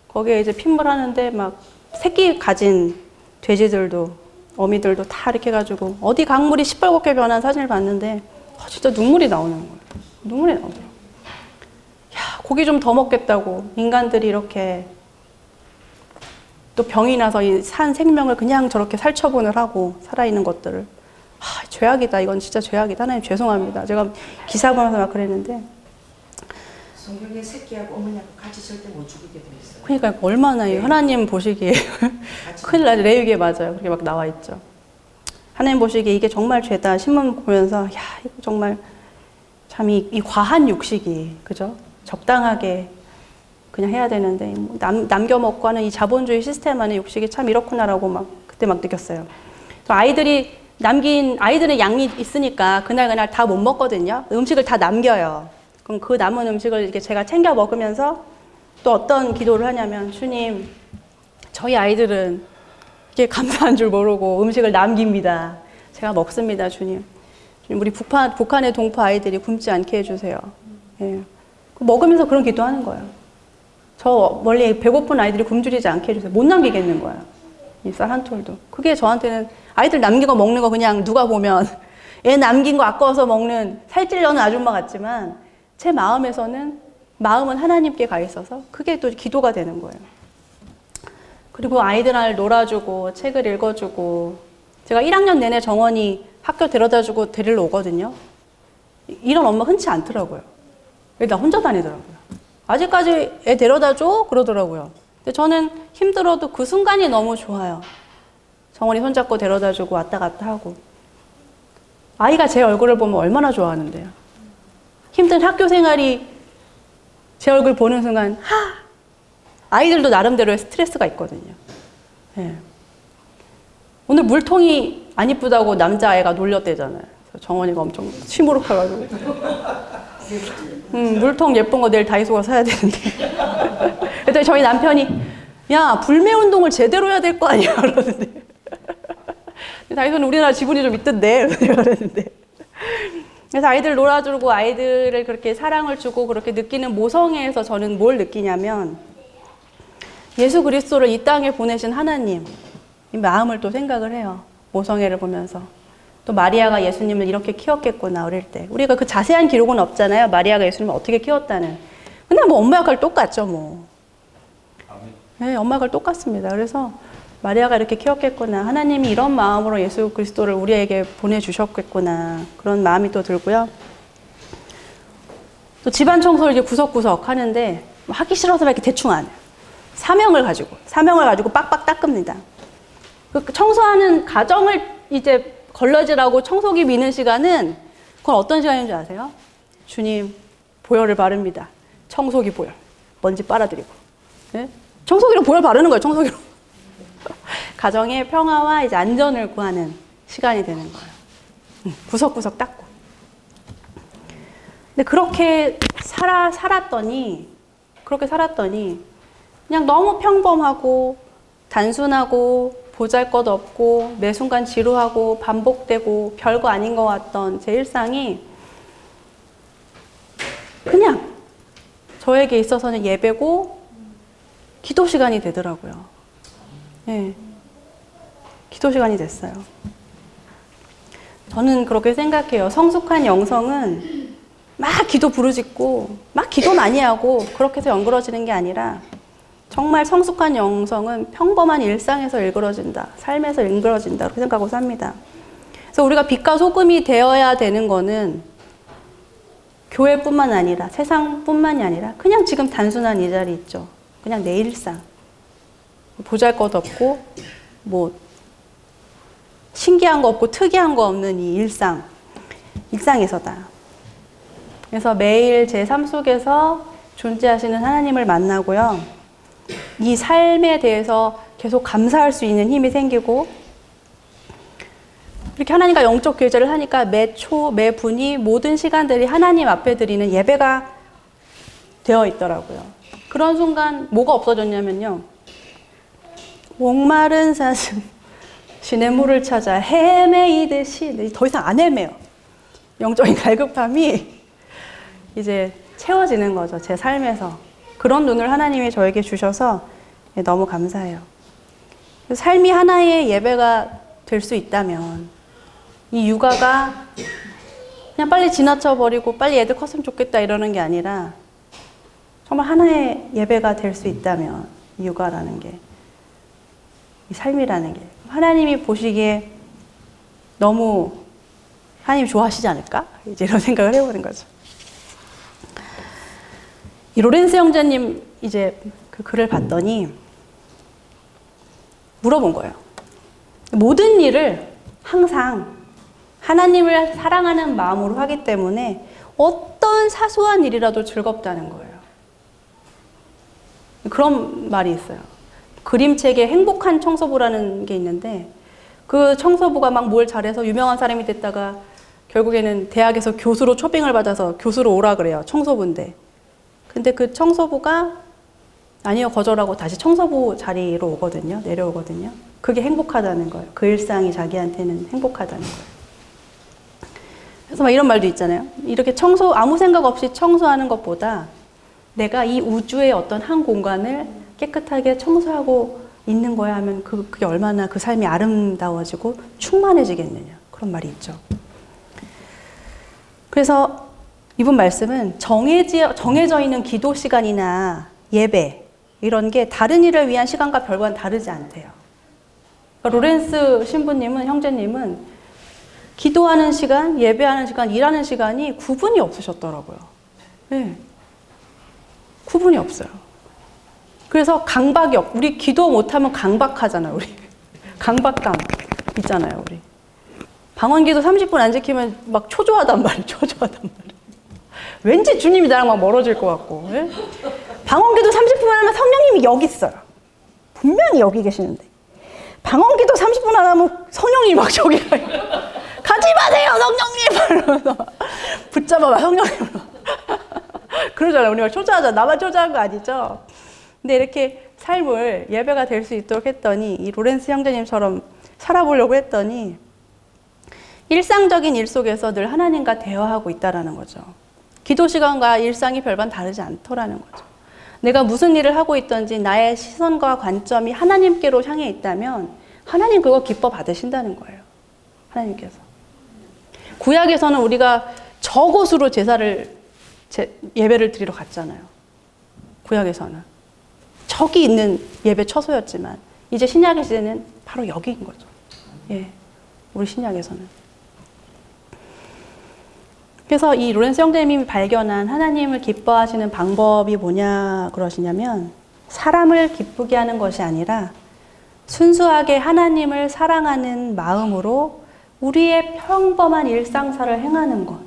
거기에 이제 핏물 하는데 막 새끼 가진 돼지들도, 어미들도 다 이렇게 해가지고 어디 강물이 시뻘겋게 변한 사진을 봤는데 진짜 눈물이 나오는 거예요. 눈물이 나오더라고요. 고기 좀 더 먹겠다고 인간들이 이렇게 또 병이 나서 이 산 생명을 그냥 저렇게 살처분을 하고 살아있는 것들을. 죄악이다. 이건 진짜 죄악이다. 하나님 죄송합니다. 제가 기사 보면서 막 그랬는데. 성경에 새끼하고 어머니하고 같이 절대 못 죽이게 돼 있어요. 그러니까 얼마나 하나님 보시기에 큰일 나죠. 레위기에 맞아요. 그렇게 막 나와 있죠. 하나님 보시기에 이게 정말 죄다. 신문 보면서 이거 정말 참 이 과한 육식이, 그죠? 적당하게 그냥 해야 되는데 남겨 먹고 하는 이 자본주의 시스템 안에 육식이 참 이렇구나라고 그때 느꼈어요. 또 아이들의 양이 있으니까 그날 다 못 먹거든요. 음식을 다 남겨요. 그럼 그 남은 음식을 이렇게 제가 챙겨 먹으면서 또 어떤 기도를 하냐면, 주님, 저희 아이들은 이게 감사한 줄 모르고 음식을 남깁니다. 제가 먹습니다, 주님. 우리 북한의 동포 아이들이 굶지 않게 해주세요. 예. 먹으면서 그런 기도하는 거예요. 저 멀리 배고픈 아이들이 굶주리지 않게 해주세요. 못 남기겠는 거야. 이 쌀 한 톨도. 그게 저한테는 아이들 남긴 거 먹는 거 그냥 누가 보면 애 남긴 거 아까워서 먹는 살찔려는 아줌마 같지만, 제 마음은 하나님께 가 있어서 그게 또 기도가 되는 거예요. 그리고 아이들 놀아주고 책을 읽어주고, 제가 1학년 내내 정원이 학교 데려다주고 데리러 오거든요. 이런 엄마 흔치 않더라고요. 나 혼자 다니더라고요. 아직까지 애 데려다 줘? 그러더라고요. 근데 저는 힘들어도 그 순간이 너무 좋아요. 정원이 손잡고 데려다 주고 왔다 갔다 하고. 아이가 제 얼굴을 보면 얼마나 좋아하는데요. 힘든 학교 생활이 제 얼굴 보는 순간 아이들도 나름대로의 스트레스가 있거든요. 네. 오늘 물통이 안 이쁘다고 남자아이가 놀렸대잖아요. 정원이가 엄청 시무룩해가지고 물통 예쁜 거 내일 다이소 가서 사야 되는데 그랬더니 저희 남편이 야 불매 운동을 제대로 해야 될 거 아니야 그러는데 다이소는 우리나라 지분이 좀 있던데 그랬는데 그래서 아이들 놀아주고 아이들을 그렇게 사랑을 주고 그렇게 느끼는 모성애에서 저는 뭘 느끼냐면 예수 그리스도를 이 땅에 보내신 하나님 이 마음을 또 생각을 해요. 모성애를 보면서 또 마리아가 예수님을 이렇게 키웠겠구나 어릴 때. 우리가 그 자세한 기록은 없잖아요. 마리아가 예수님을 어떻게 키웠다는. 근데 뭐 엄마 역할 똑같죠 뭐. 네, 엄마 역할 똑같습니다. 그래서 마리아가 이렇게 키웠겠구나. 하나님이 이런 마음으로 예수 그리스도를 우리에게 보내주셨겠구나. 그런 마음이 또 들고요. 또 집안 청소를 이제 구석구석 하는데 하기 싫어서 이렇게 대충 안 해요. 사명을 가지고 빡빡 닦습니다. 그 청소하는 가정을 이제 걸러지라고 청소기 미는 시간은 그건 어떤 시간인 줄 아세요? 주님 보혈을 바릅니다. 청소기 보혈. 먼지 빨아들이고. 네? 청소기로 보혈 바르는 거예요. 청소기로. 가정의 평화와 이제 안전을 구하는 시간이 되는 거예요. 구석구석 닦고. 근데 그렇게 살았더니 그냥 너무 평범하고 단순하고 보잘것없고 매 순간 지루하고 반복되고 별거 아닌 것 같던 제 일상이 그냥 저에게 있어서는 예배고 기도 시간이 되더라고요. 네. 기도 시간이 됐어요. 저는 그렇게 생각해요. 성숙한 영성은 막 기도 부르짖고 막 기도 많이 하고 그렇게 해서 연그러지는 게 아니라 정말 성숙한 영성은 평범한 일상에서 일그러진다. 삶에서 일그러진다. 그렇게 생각하고 삽니다. 그래서 우리가 빛과 소금이 되어야 되는 거는 교회뿐만 아니라 세상뿐만이 아니라 그냥 지금 단순한 이 자리 있죠. 그냥 내 일상. 보잘것없고 뭐 신기한 거 없고 특이한 거 없는 이 일상에서다. 그래서 매일 제 삶 속에서 존재하시는 하나님을 만나고요. 이 삶에 대해서 계속 감사할 수 있는 힘이 생기고 이렇게 하나님과 영적 교제를 하니까 매 초, 매 분이 모든 시간들이 하나님 앞에 드리는 예배가 되어 있더라고요. 그런 순간 뭐가 없어졌냐면요. 목마른 사슴 시냇물을 찾아 헤매이듯이 더 이상 안 헤매요. 영적인 갈급함이 이제 채워지는 거죠. 제 삶에서. 그런 눈을 하나님이 저에게 주셔서 너무 감사해요. 삶이 하나의 예배가 될 수 있다면 이 육아가 그냥 빨리 지나쳐버리고 빨리 애들 컸으면 좋겠다 이러는 게 아니라 정말 하나의 예배가 될 수 있다면 이 육아라는 게 이 삶이라는 게 하나님이 보시기에 너무 하나님이 좋아하시지 않을까? 이제 이런 생각을 해보는 거죠. 이 로렌스 형제님 이제 그 글을 봤더니 물어본 거예요. 모든 일을 항상 하나님을 사랑하는 마음으로 하기 때문에 어떤 사소한 일이라도 즐겁다는 거예요. 그런 말이 있어요. 그림책에 행복한 청소부라는 게 있는데 그 청소부가 막 뭘 잘해서 유명한 사람이 됐다가 결국에는 대학에서 교수로 초빙을 받아서 교수로 오라 그래요. 청소부인데. 근데 그 청소부가 아니요 거절하고 다시 청소부 자리로 오거든요. 내려오거든요. 그게 행복하다는 거예요. 그 일상이 자기한테는 행복하다는 거예요. 그래서 막 이런 말도 있잖아요. 이렇게 아무 생각 없이 청소하는 것보다 내가 이 우주의 어떤 한 공간을 깨끗하게 청소하고 있는 거야 하면 그게 얼마나 그 삶이 아름다워지고 충만해지겠느냐. 그런 말이 있죠. 그래서 이분 말씀은 정해져 있는 기도 시간이나 예배 이런 게 다른 일을 위한 시간과 별반 다르지 않대요. 그러니까 로렌스 신부님은 형제님은 기도하는 시간, 예배하는 시간, 일하는 시간이 구분이 없으셨더라고요. 네. 구분이 없어요. 그래서 강박이 우리 기도 못하면 강박하잖아요, 우리. 강박감 있잖아요, 우리. 방언기도 30분 안 지키면 막 초조하단 말이에요, 초조하단 말이에요. 왠지 주님이 나랑 막 멀어질 것 같고. 예? 방언기도 30분 하면 성령님이 여기 있어요. 분명히 여기 계시는데. 방언기도 30분 안 하면 성령님이 막 저기 가요. 가지 마세요, 성령님! 이러면서 붙잡아봐, 성령님. 그러잖아요. 우리 막 초조하잖아. 나만 초조한 거 아니죠? 근데 이렇게 삶을 예배가 될 수 있도록 했더니, 이 로렌스 형제님처럼 살아보려고 했더니, 일상적인 일 속에서 늘 하나님과 대화하고 있다라는 거죠. 기도 시간과 일상이 별반 다르지 않더라는 거죠. 내가 무슨 일을 하고 있든지 나의 시선과 관점이 하나님께로 향해 있다면 하나님 그거 기뻐 받으신다는 거예요. 하나님께서. 구약에서는 우리가 저곳으로 예배를 드리러 갔잖아요. 구약에서는. 저기 있는 예배 처소였지만 이제 신약의 시대는 바로 여기인 거죠. 예, 우리 신약에서는. 그래서 이 로렌스 형제님이 발견한 하나님을 기뻐하시는 방법이 뭐냐 그러시냐면 사람을 기쁘게 하는 것이 아니라 순수하게 하나님을 사랑하는 마음으로 우리의 평범한 일상사를 행하는 것.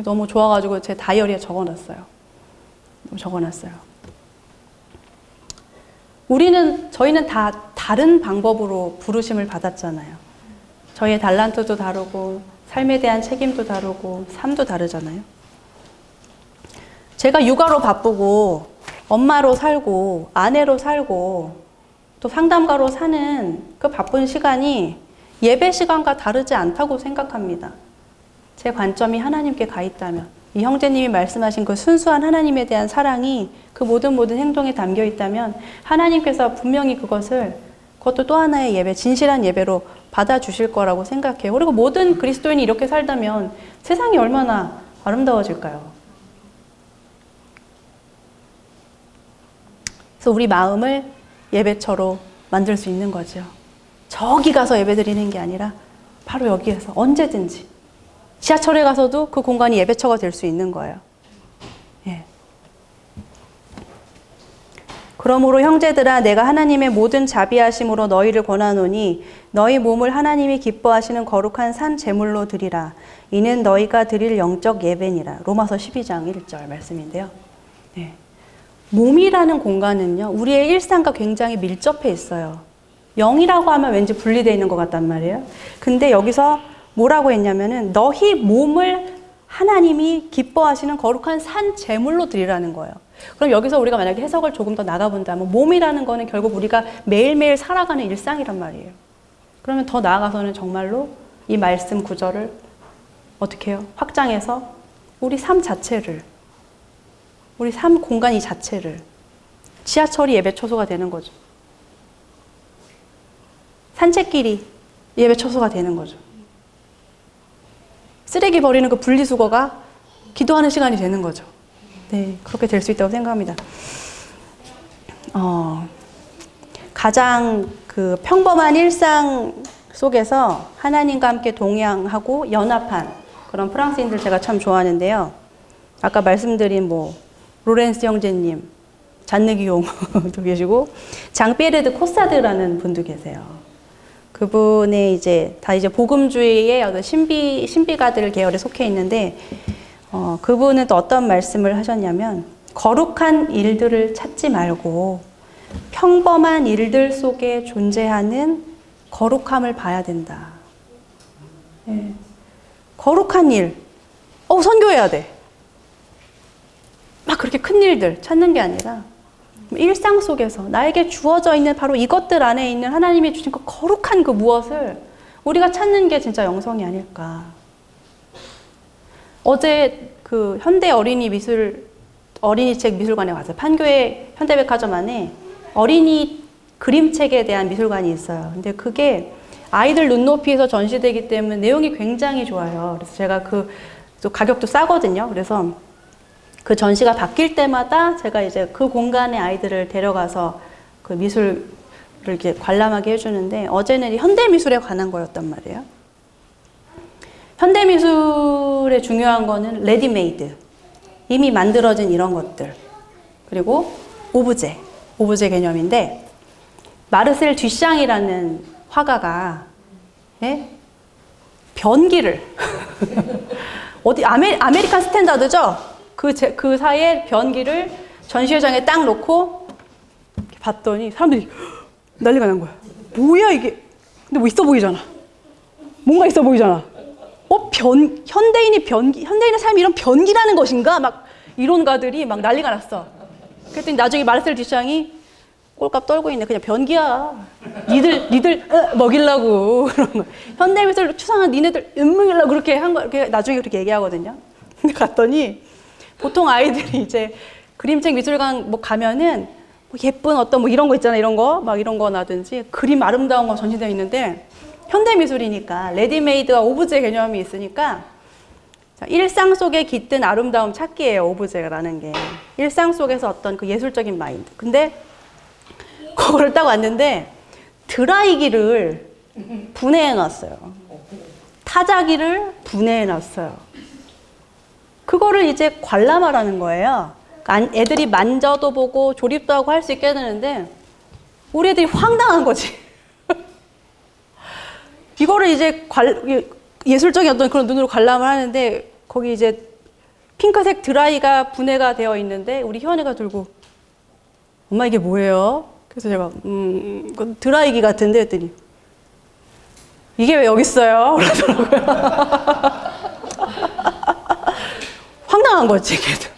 너무 좋아가지고 제 다이어리에 적어놨어요. 적어놨어요. 저희는 다 다른 방법으로 부르심을 받았잖아요. 저희의 달란트도 다르고 삶에 대한 책임도 다르고 삶도 다르잖아요. 제가 육아로 바쁘고 엄마로 살고 아내로 살고 또 상담가로 사는 그 바쁜 시간이 예배 시간과 다르지 않다고 생각합니다. 제 관점이 하나님께 가 있다면 이 형제님이 말씀하신 그 순수한 하나님에 대한 사랑이 그 모든 행동에 담겨 있다면 하나님께서 분명히 그것도 또 하나의 예배, 진실한 예배로 받아주실 거라고 생각해요. 그리고 모든 그리스도인이 이렇게 살다면 세상이 얼마나 아름다워질까요? 그래서 우리 마음을 예배처로 만들 수 있는 거죠. 저기 가서 예배 드리는 게 아니라 바로 여기에서 언제든지 지하철에 가서도 그 공간이 예배처가 될 수 있는 거예요. 예. 그러므로 형제들아 내가 하나님의 모든 자비하심으로 너희를 권하노니 너희 몸을 하나님이 기뻐하시는 거룩한 산 제물로 드리라. 이는 너희가 드릴 영적 예배니라. 로마서 12장 1절 말씀인데요. 네. 몸이라는 공간은요. 우리의 일상과 굉장히 밀접해 있어요. 영이라고 하면 왠지 분리되어 있는 것 같단 말이에요. 근데 여기서 뭐라고 했냐면은 너희 몸을 하나님이 기뻐하시는 거룩한 산 제물로 드리라는 거예요. 그럼 여기서 우리가 만약에 해석을 조금 더 나가본다면 몸이라는 거는 결국 우리가 매일매일 살아가는 일상이란 말이에요. 그러면 더 나아가서는 정말로 이 말씀 구절을 어떻게 해요? 확장해서 우리 삶 자체를, 우리 삶 공간 이 자체를 지하철이 예배 처소가 되는 거죠. 산책길이 예배 처소가 되는 거죠. 쓰레기 버리는 그 분리수거가 기도하는 시간이 되는 거죠. 네, 그렇게 될 수 있다고 생각합니다. 가장 그 평범한 일상 속에서 하나님과 함께 동행하고 연합한 그런 프랑스인들 제가 참 좋아하는데요. 아까 말씀드린 로렌스 형제님, 잔느기용도 계시고 장피에르드 코사드라는 분도 계세요. 그분의 다 복음주의의 어떤 신비가들 계열에 속해 있는데 그분은 또 어떤 말씀을 하셨냐면 거룩한 일들을 찾지 말고 평범한 일들 속에 존재하는 거룩함을 봐야 된다. 네. 거룩한 일. 선교해야 돼. 막 그렇게 큰 일들 찾는 게 아니라 일상 속에서 나에게 주어져 있는 바로 이것들 안에 있는 하나님이 주신 그 거룩한 그 무엇을 우리가 찾는 게 진짜 영성이 아닐까. 어제 그 현대 어린이책 미술관에 갔어요. 판교의 현대백화점 안에 어린이 그림책에 대한 미술관이 있어요. 근데 그게 아이들 눈높이에서 전시되기 때문에 내용이 굉장히 좋아요. 그래서 제가 또 가격도 싸거든요. 그래서 그 전시가 바뀔 때마다 제가 그 공간에 아이들을 데려가서 그 미술을 이렇게 관람하게 해주는데 어제는 현대 미술에 관한 거였단 말이에요. 현대미술의 중요한 거는 레디메이드. 이미 만들어진 이런 것들. 그리고 오브제 개념인데, 마르셀 듀샹이라는 화가가, 예? 변기를, 어디, 아메리칸 스탠다드죠? 그 사이에 변기를 전시회장에 딱 놓고, 이렇게 봤더니 사람들이 난리가 난 거야. 뭐야, 이게. 근데 뭐 있어 보이잖아. 뭔가 있어 보이잖아. 현대인의 삶이 이런 변기라는 것인가? 막 이론가들이 막 난리가 났어. 그랬더니 나중에 마르셀 듀샹이 꼴값 떨고 있네. 그냥 변기야. 니들 먹이려고. 그런 거. 현대미술 추상한 니네들 먹이려고 그렇게 한 거. 이렇게 나중에 그렇게 얘기하거든요. 근데 갔더니 보통 아이들이 이제 그림책 미술관 뭐 가면은 뭐 예쁜 어떤 뭐 이런 거 있잖아. 이런 거 나든지 그림 아름다운 거 전시되어 있는데 현대미술이니까 레디메이드와 오브제 개념이 있으니까 일상 속에 깃든 아름다움 찾기예요. 오브제라는 게. 일상 속에서 어떤 그 예술적인 마인드. 근데 그거를 딱 왔는데 드라이기를 분해해 놨어요. 타자기를 분해해 놨어요. 그거를 이제 관람하라는 거예요. 그러니까 애들이 만져도 보고 조립도 하고 할 수 있게 해주는데 우리 애들이 황당한 거지. 이거를 이제 예술적인 어떤 그런 눈으로 관람을 하는데 거기 이제 핑크색 드라이가 분해가 되어 있는데 우리 희원이가 들고 엄마 이게 뭐예요? 그래서 제가 그건 드라이기 같은데 했더니 이게 왜 여기 있어요? 그러더라고요. 황당한 거지 걔도.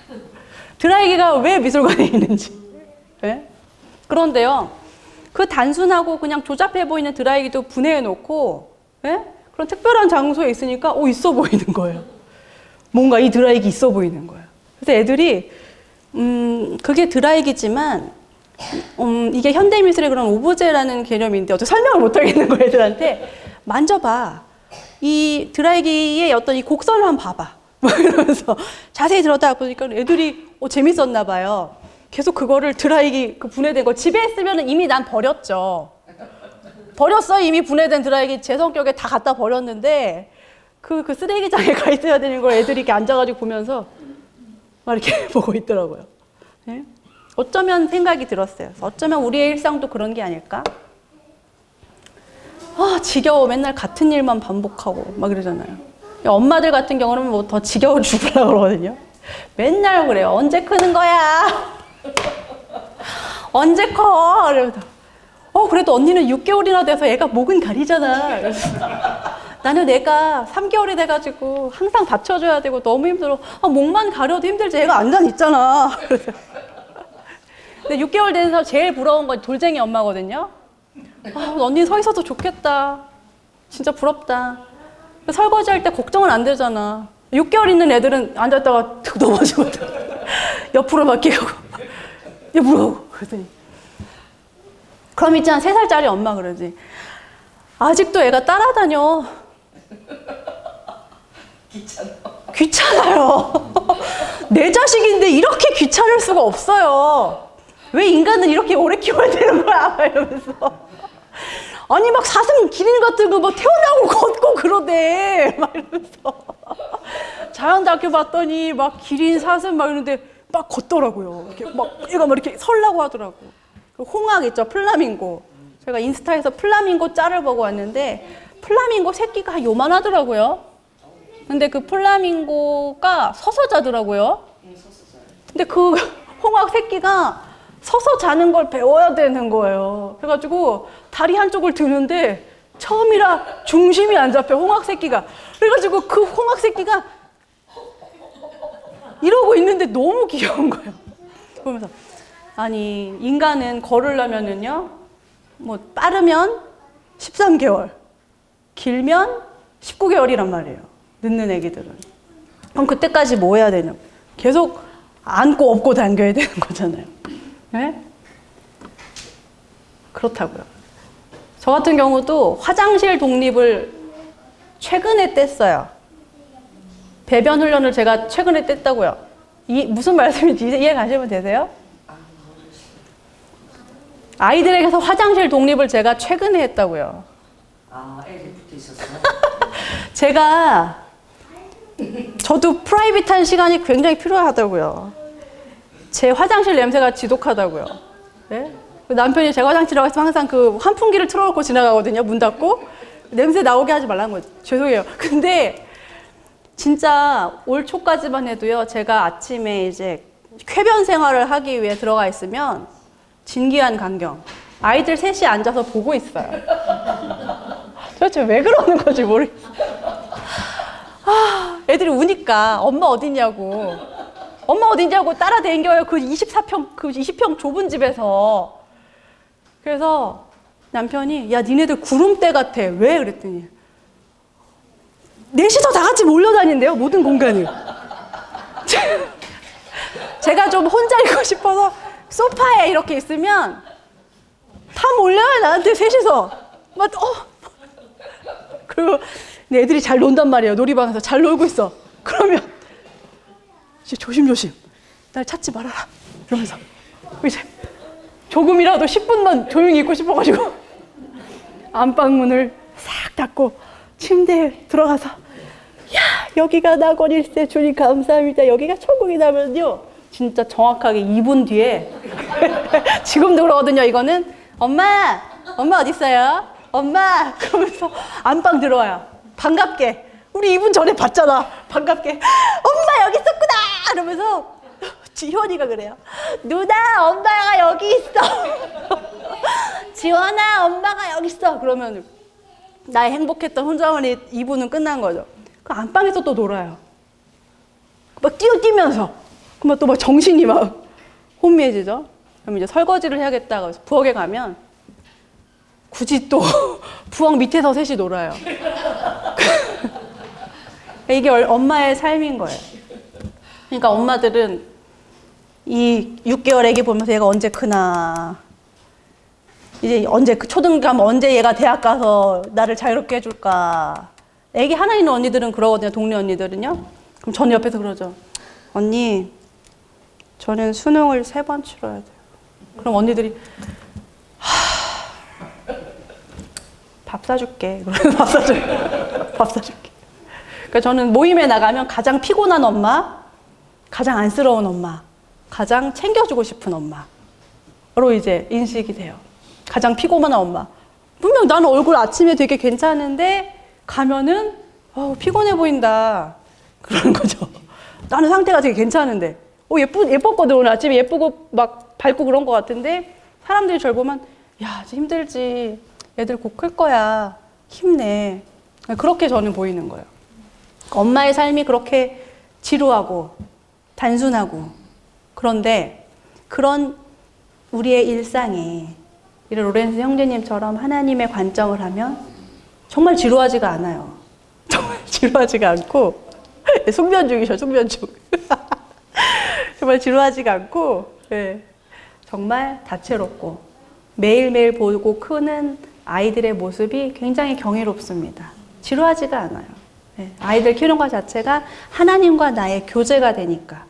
드라이기가 왜 미술관에 있는지. 네? 그런데요. 그 단순하고 그냥 조잡해 보이는 드라이기도 분해해 놓고 예? 그런 특별한 장소에 있으니까 있어 보이는 거예요. 뭔가 이 드라이기 있어 보이는 거예요. 그래서 애들이 그게 드라이기지만 이게 현대미술의 그런 오브제라는 개념인데 어떻게 설명을 못 하겠는 거예요. 애들한테 만져봐. 이 드라이기의 어떤 이 곡선을 한번 봐봐. 막 이러면서 자세히 들여다 보니까 애들이 재밌었나 봐요. 계속 그거를 드라이기 그 분해된 거 집에 있으면 이미 난 버렸죠. 버렸어. 이미 분해된 드라이기 제 성격에 다 갖다 버렸는데 그 쓰레기장에 가 있어야 되는 걸 애들이 이렇게 앉아가지고 보면서 막 이렇게 보고 있더라고요. 네? 어쩌면 생각이 들었어요. 어쩌면 우리의 일상도 그런 게 아닐까? 지겨워. 맨날 같은 일만 반복하고 막 이러잖아요. 엄마들 같은 경우는 뭐 더 지겨워 죽으려고 그러거든요. 맨날 그래요. 언제 크는 거야? 언제 커? 이러면서 그래도 언니는 6개월이나 돼서 애가 목은 가리잖아. 나는 애가 3개월이 돼가지고 항상 받쳐줘야 되고 너무 힘들어. 목만 가려도 힘들지. 애가 앉아 있잖아. 근데 6개월 된 사람 제일 부러운 건 돌쟁이 엄마거든요. 언니 서 있어도 좋겠다. 진짜 부럽다. 설거지할 때 걱정은 안 되잖아. 6개월 있는 애들은 앉았다가 툭 넘어지고 옆으로 바뀌고 물어보고 그랬더니 그럼 있잖아 3살짜리 엄마 그러지 아직도 애가 따라다녀. 귀찮아요. 내 자식인데 이렇게 귀찮을 수가 없어요. 왜 인간은 이렇게 오래 키워야 되는 거야? 막 이러면서 아니 막 사슴 기린 같은 거 막 태어나고 걷고 그러대 막 이러면서 자연다큐 봤더니 막 기린 사슴 막 이러는데 막 걷더라고요. 이렇게 막 얘가 막 이렇게 설라고 하더라고. 홍학 있죠, 플라밍고. 제가 인스타에서 플라밍고 짤을 보고 왔는데 플라밍고 새끼가 요만하더라고요. 근데 그 플라밍고가 서서 자더라고요. 근데 그 홍학 새끼가 서서 자는 걸 배워야 되는 거예요. 그래가지고 다리 한쪽을 드는데 처음이라 중심이 안 잡혀, 홍학 새끼가. 그래가지고 그 홍학 새끼가 이러고 있는데 너무 귀여운 거예요. 그러면서 아니 인간은 걸으려면은요 뭐 빠르면 13개월 길면 19개월이란 말이에요. 늦는 애기들은. 그럼 그때까지 뭐 해야 되냐, 계속 안고 업고 당겨야 되는 거잖아요. 네? 그렇다고요. 저 같은 경우도 화장실 독립을 최근에 뗐어요. 배변 훈련을 제가 최근에 뗐다고요. 무슨 말씀인지 이해 가시면 되세요? 아이들에게서 화장실 독립을 제가 최근에 했다고요. 애들 붙어 있었어. 제가 저도 프라이빗한 시간이 굉장히 필요하다고요. 제 화장실 냄새가 지독하다고요. 네? 남편이 제가 화장실에 가서 항상 그 환풍기를 틀어놓고 지나가거든요. 문 닫고. 냄새 나오게 하지 말라는 거죠. 죄송해요. 근데 진짜 올 초까지만 해도요. 제가 아침에 이제 쾌변 생활을 하기 위해 들어가 있으면 진기한 광경. 아이들 셋이 앉아서 보고 있어요. 도대체 왜 그러는 건지 모르겠어요. 애들이 우니까 엄마 어딨냐고. 엄마 어딨냐고 따라댕겨요. 그 24평, 그 20평 좁은 집에서. 그래서 남편이 야 니네들 구름대 같아. 왜? 그랬더니 넷이서 다 같이 몰려다닌대요. 모든 공간을. 제가 좀 혼자 있고 싶어서 소파에 이렇게 있으면 다 몰려요. 나한테 셋이서. 막 그리고 애들이 잘 논단 말이에요. 놀이방에서 잘 놀고 있어. 그러면 이제 조심조심 날 찾지 말아라 이러면서 이제 조금이라도 10분만 조용히 있고 싶어가지고 안방문을 싹 닫고 침대에 들어가서 야 여기가 낙원일세 주님 감사합니다. 여기가 천국이라면요 진짜 정확하게 2분 뒤에 지금도 그러거든요. 이거는 엄마 어딨어요? 엄마 그러면서 안방 들어와요. 반갑게 우리 2분 전에 봤잖아. 반갑게 엄마 여기 있었구나 이러면서 지현이가 그래요. 누나 엄마가 여기 있어. 지원아 엄마가 여기 있어. 그러면 나의 행복했던 혼자만의 2분은 끝난 거죠. 그 안방에서 또 놀아요. 막 뛰면서 그러면 또 막 정신이 막 혼미해지죠. 그럼 이제 설거지를 해야겠다. 그래서 부엌에 가면 굳이 또 부엌 밑에서 셋이 놀아요. 이게 엄마의 삶인 거예요. 그러니까 엄마들은 이 6개월 애기 보면서 얘가 언제 크나, 이제 언제 초등감 언제 얘가 대학 가서 나를 자유롭게 해줄까. 애기 하나 있는 언니들은 그러거든요. 동네 언니들은요. 그럼 전 옆에서 그러죠. 언니, 저는 수능을 3번 치러야 돼요. 그럼 언니들이 밥 사줄게. 밥 사줄게. 그러니까 저는 모임에 나가면 가장 피곤한 엄마, 가장 안쓰러운 엄마, 가장 챙겨주고 싶은 엄마로 이제 인식이 돼요. 가장 피곤한 엄마. 분명 나는 얼굴 아침에 되게 괜찮은데 가면은 피곤해 보인다. 그러는 거죠. 나는 상태가 되게 괜찮은데 예뻤거든. 오늘 아침에 예쁘고 막 밝고 그런 것 같은데 사람들이 저를 보면 야, 힘들지. 애들 곧 클 거야. 힘내. 그렇게 저는 보이는 거예요. 엄마의 삶이 그렇게 지루하고 단순하고 그런데 그런 우리의 일상에 이런 로렌스 형제님처럼 하나님의 관점을 하면 정말 지루하지가 않아요. 정말 지루하지가 않고 숙면 중이셔, 숙면 중. 정말 지루하지가 않고 네. 정말 다채롭고 매일매일 보고 크는 아이들의 모습이 굉장히 경이롭습니다. 지루하지가 않아요. 네. 아이들 키우는 것 자체가 하나님과 나의 교제가 되니까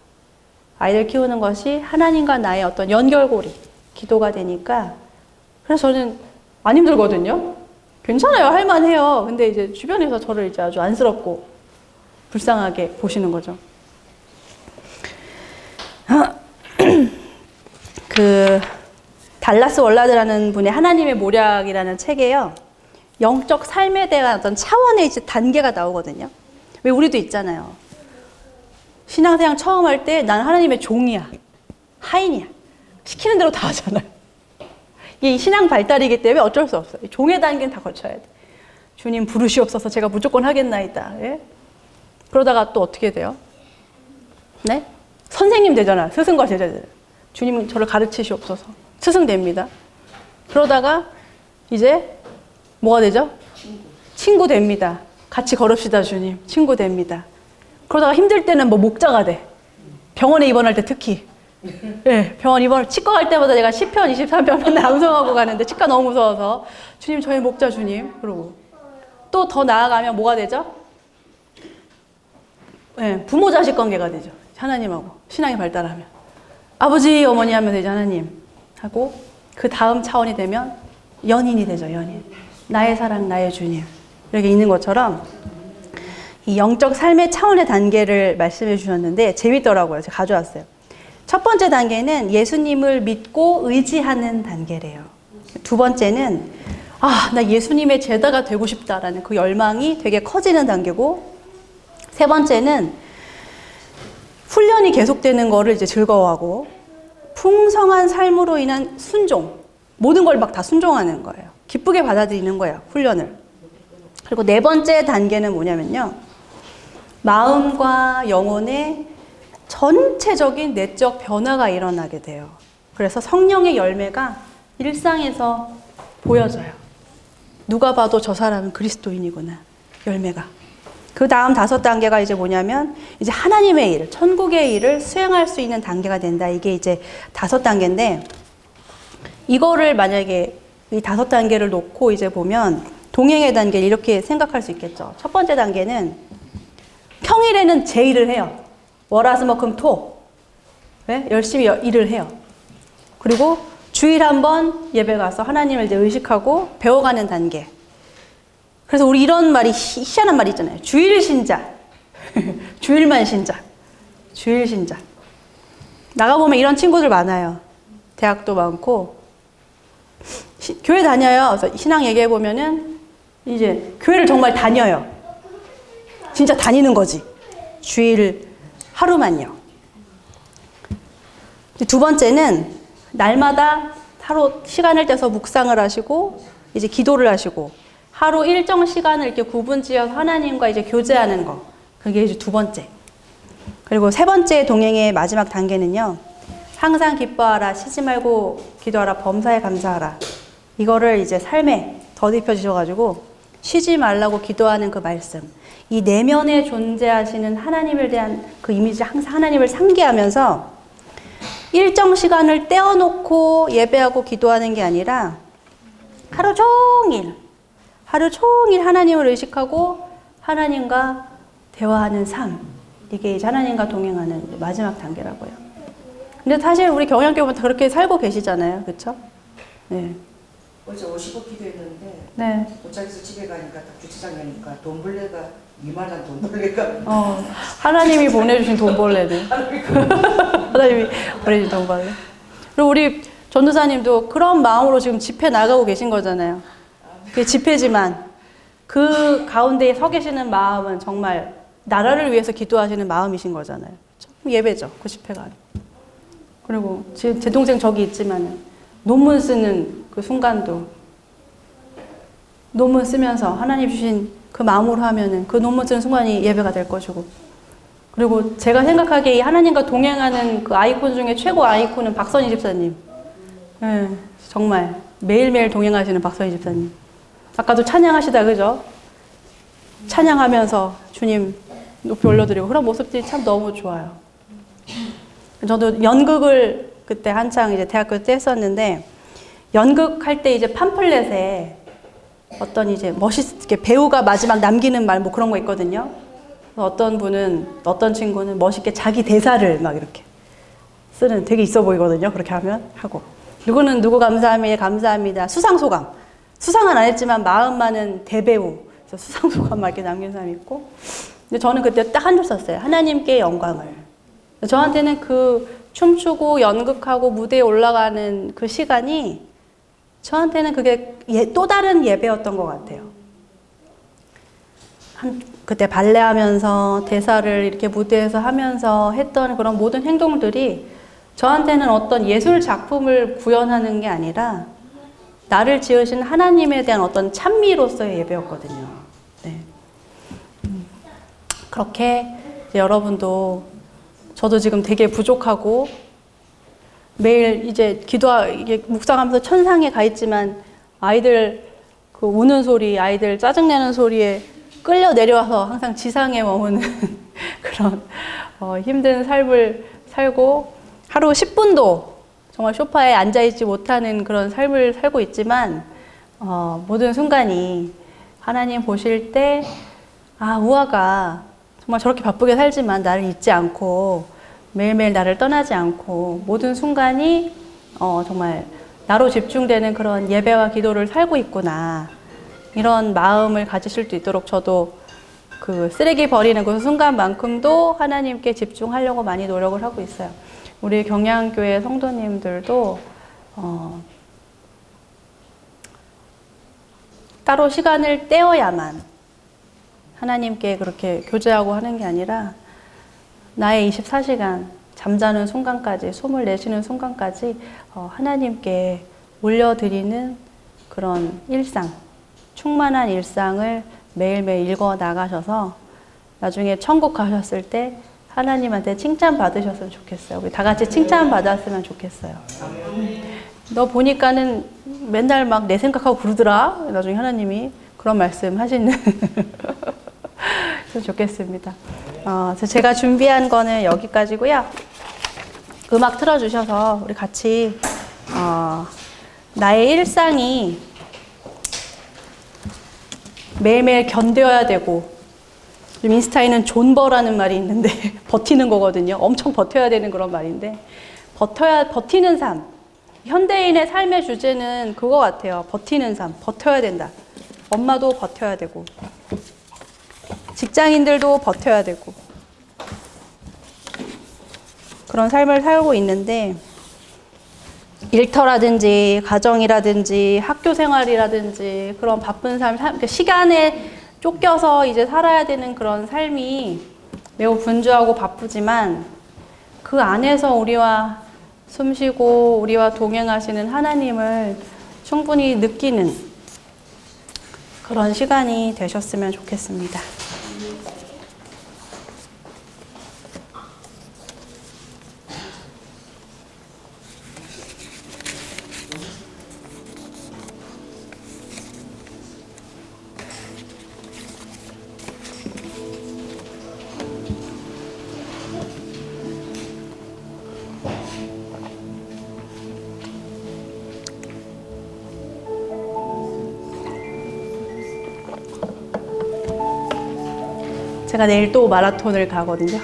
아이들 키우는 것이 하나님과 나의 어떤 연결고리, 기도가 되니까 그래서 저는 안 힘들거든요. 괜찮아요. 할만해요. 근데 이제 주변에서 저를 이제 아주 안쓰럽고 불쌍하게 보시는 거죠. 달라스 월라드라는 분의 하나님의 모략이라는 책에요. 영적 삶에 대한 어떤 차원의 이제 단계가 나오거든요. 왜 우리도 있잖아요. 신앙생활 처음 할 때 난 하나님의 종이야. 하인이야. 시키는 대로 다 하잖아요. 이게 신앙 발달이기 때문에 어쩔 수 없어요. 종의 단계는 다 거쳐야 돼. 주님 부르시옵소서 제가 무조건 하겠나이다. 예? 그러다가 또 어떻게 돼요? 네? 선생님 되잖아. 스승과 제자들. 주님은 저를 가르치시옵소서. 스승 됩니다. 그러다가 이제 뭐가 되죠? 친구 됩니다. 같이 걸읍시다 주님. 친구 됩니다. 그러다가 힘들 때는 뭐 목자가 돼. 병원에 입원할 때 특히. 네, 병원 입원, 치과 갈 때마다 내가 10편, 23편 맨날 암송하고 가는데 치과 너무 무서워서 주님 저희 목자 주님. 그러고 또 더 나아가면 뭐가 되죠? 네, 부모 자식 관계가 되죠. 하나님하고 신앙이 발달하면 아버지 어머니 하면 되죠. 하나님 하고 그 다음 차원이 되면 연인이 되죠. 연인. 나의 사랑 나의 주님 이렇게 있는 것처럼 이 영적 삶의 차원의 단계를 말씀해 주셨는데 재밌더라고요. 제가 가져왔어요. 첫 번째 단계는 예수님을 믿고 의지하는 단계래요. 두 번째는 나 예수님의 제자가 되고 싶다라는 그 열망이 되게 커지는 단계고, 세 번째는 훈련이 계속되는 거를 이제 즐거워하고, 풍성한 삶으로 인한 순종, 모든 걸 막 다 순종하는 거예요. 기쁘게 받아들이는 거예요, 훈련을. 그리고 네 번째 단계는 뭐냐면요, 마음과 영혼의 전체적인 내적 변화가 일어나게 돼요. 그래서 성령의 열매가 일상에서 보여져요. 누가 봐도 저 사람은 그리스도인이구나, 열매가. 그 다음 5단계가 이제 뭐냐면, 이제 하나님의 일, 천국의 일을 수행할 수 있는 단계가 된다. 이게 이제 5단계인데, 이거를 만약에 이 5단계를 놓고 이제 보면, 동행의 단계를 이렇게 생각할 수 있겠죠. 첫 번째 단계는 평일에는 제 일을 해요. 월화수목금토. 네? 열심히 일을 해요. 그리고 주일 한번 예배 가서 하나님을 이제 의식하고 배워가는 단계. 그래서 우리 이런 말이 희한한 말이 있잖아요. 주일 신자. 주일만 신자. 주일 신자. 나가보면 이런 친구들 많아요. 대학도 많고. 교회 다녀요. 그래서 신앙 얘기해보면은 이제 교회를 정말 다녀요. 진짜 다니는 거지. 주일 하루만요. 두 번째는 날마다 하루 시간을 떼서 묵상을 하시고 이제 기도를 하시고 하루 일정 시간을 이렇게 구분지어서 하나님과 이제 교제하는 거. 그게 이제 두 번째. 그리고 세 번째 동행의 마지막 단계는요. 항상 기뻐하라, 쉬지 말고 기도하라, 범사에 감사하라. 이거를 이제 삶에 덧입혀 주셔가지고 쉬지 말라고 기도하는 그 말씀. 이 내면에 존재하시는 하나님에 대한 그 이미지, 항상 하나님을 상기하면서 일정 시간을 떼어놓고 예배하고 기도하는 게 아니라 하루 종일 하나님을 의식하고 하나님과 대화하는 삶. 이게 이제 하나님과 동행하는 마지막 단계라고요. 근데 사실 우리 경영교회는 그렇게 살고 계시잖아요. 그렇죠? 네. 어제 50억 기도했는데 네. 도착해서 집에 가니까 딱 주차장 가니까 돈벌레가 이만한 돈벌레가 하나님이 보내주신 돈벌레들. 하나님이 보내주신 돈벌레. 그리고 우리 전도사님도 그런 마음으로 지금 집회 나가고 계신 거잖아요. 그게 집회지만 그 가운데에 서 계시는 마음은 정말 나라를 위해서 기도하시는 마음이신 거잖아요. 예배죠. 그 집회가. 그리고 지금 제 동생 저기 있지만은 논문 쓰는 그 순간도 논문 쓰면서 하나님 주신 그 마음으로 하면은 그 논문 쓰는 순간이 예배가 될 것이고, 그리고 제가 생각하기에 이 하나님과 동행하는 그 아이콘 중에 최고 아이콘은 박선희 집사님. 네, 정말 매일매일 동행하시는 박선희 집사님. 아까도 찬양하시다 그죠? 찬양하면서 주님 높이 올려드리고 그런 모습들이 참 너무 좋아요. 저도 연극을 그때 한창 이제 대학교 때 했었는데, 연극할 때 이제 팜플렛에 어떤 이제 멋있게 배우가 마지막 남기는 말 뭐 그런 거 있거든요. 어떤 친구는 멋있게 자기 대사를 막 이렇게 쓰는, 되게 있어 보이거든요. 그렇게 하고. 누구는 누구 감사합니다. 수상소감. 수상은 안 했지만 마음만은 대배우. 그래서 수상소감 막 이렇게 남긴 사람이 있고. 근데 저는 그때 딱 한 줄 썼어요. 하나님께 영광을. 저한테는 그 춤추고 연극하고 무대에 올라가는 그 시간이 저한테는 그게 또 다른 예배였던 것 같아요. 그때 발레하면서 대사를 이렇게 무대에서 하면서 했던 그런 모든 행동들이 저한테는 어떤 예술 작품을 구현하는 게 아니라 나를 지으신 하나님에 대한 어떤 찬미로서의 예배였거든요. 네. 그렇게 여러분도, 저도 지금 되게 부족하고 매일 이제 이게 묵상하면서 천상에 가 있지만 아이들 그 우는 소리, 아이들 짜증내는 소리에 끌려 내려와서 항상 지상에 머무는 그런 힘든 삶을 살고, 하루 10분도 정말 소파에 앉아있지 못하는 그런 삶을 살고 있지만 모든 순간이 하나님 보실 때 우아가 정말 저렇게 바쁘게 살지만 나를 잊지 않고 매일매일 나를 떠나지 않고 모든 순간이 정말 나로 집중되는 그런 예배와 기도를 살고 있구나, 이런 마음을 가지실 수 있도록 저도 그 쓰레기 버리는 그 순간만큼도 하나님께 집중하려고 많이 노력을 하고 있어요. 우리 경양교회 성도님들도 따로 시간을 떼어야만 하나님께 그렇게 교제하고 하는 게 아니라 나의 24시간 잠자는 순간까지, 숨을 내쉬는 순간까지 하나님께 올려드리는 그런 일상, 충만한 일상을 매일매일 읽어 나가셔서 나중에 천국 가셨을 때 하나님한테 칭찬 받으셨으면 좋겠어요. 우리 다 같이 칭찬 받았으면 좋겠어요. 너 보니까는 맨날 막 내 생각하고 그러더라. 나중에 하나님이 그런 말씀 하시는 그래서 좋겠습니다. 제가 준비한 거는 여기까지고요. 음악 틀어주셔서 우리 같이 나의 일상이 매일매일 견뎌야 되고, 인스타에는 존버라는 말이 있는데 버티는 거거든요. 엄청 버텨야 되는 그런 말인데, 버티는 삶. 현대인의 삶의 주제는 그거 같아요. 버티는 삶. 버텨야 된다. 엄마도 버텨야 되고, 직장인들도 버텨야 되고, 그런 삶을 살고 있는데, 일터라든지 가정이라든지 학교 생활이라든지 그런 바쁜 삶, 시간에 쫓겨서 이제 살아야 되는 그런 삶이 매우 분주하고 바쁘지만 그 안에서 우리와 숨쉬고 우리와 동행하시는 하나님을 충분히 느끼는 그런 시간이 되셨으면 좋겠습니다. 제가 내일 또 마라톤을 가거든요.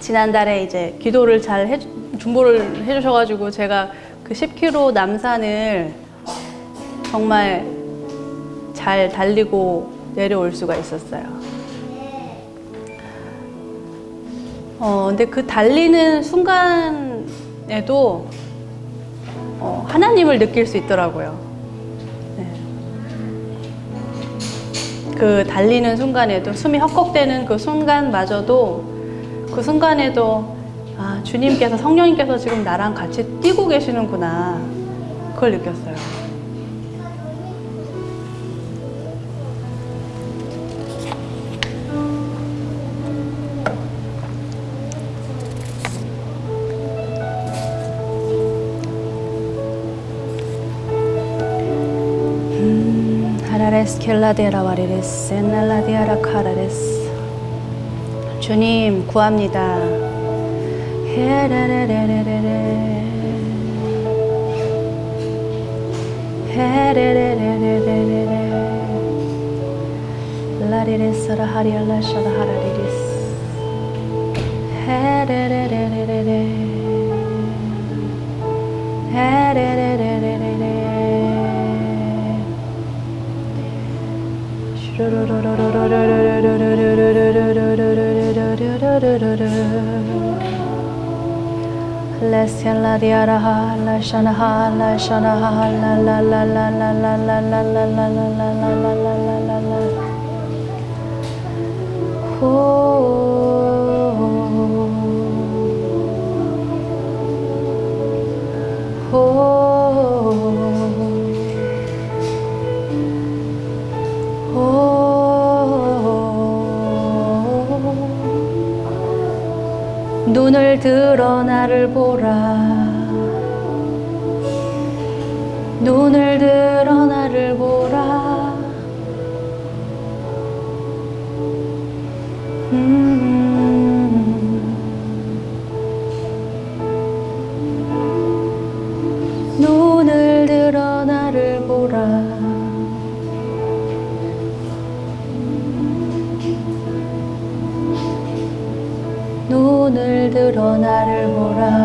지난달에 이제 기도를 잘 중보를 해주셔가지고 제가 그 10km 남산을 정말 잘 달리고 내려올 수가 있었어요. 근데 그 달리는 순간에도 하나님을 느낄 수 있더라고요. 그 달리는 순간에도, 숨이 헉헉대는 그 순간마저도, 그 순간에도 주님께서, 성령님께서 지금 나랑 같이 뛰고 계시는구나, 그걸 느꼈어요. 주님 구합니다. 눈을 들어 나를 보라. 눈을 들어 나를 보라. 눈을 들어 나를 보라. 눈을 들어 나를 보라.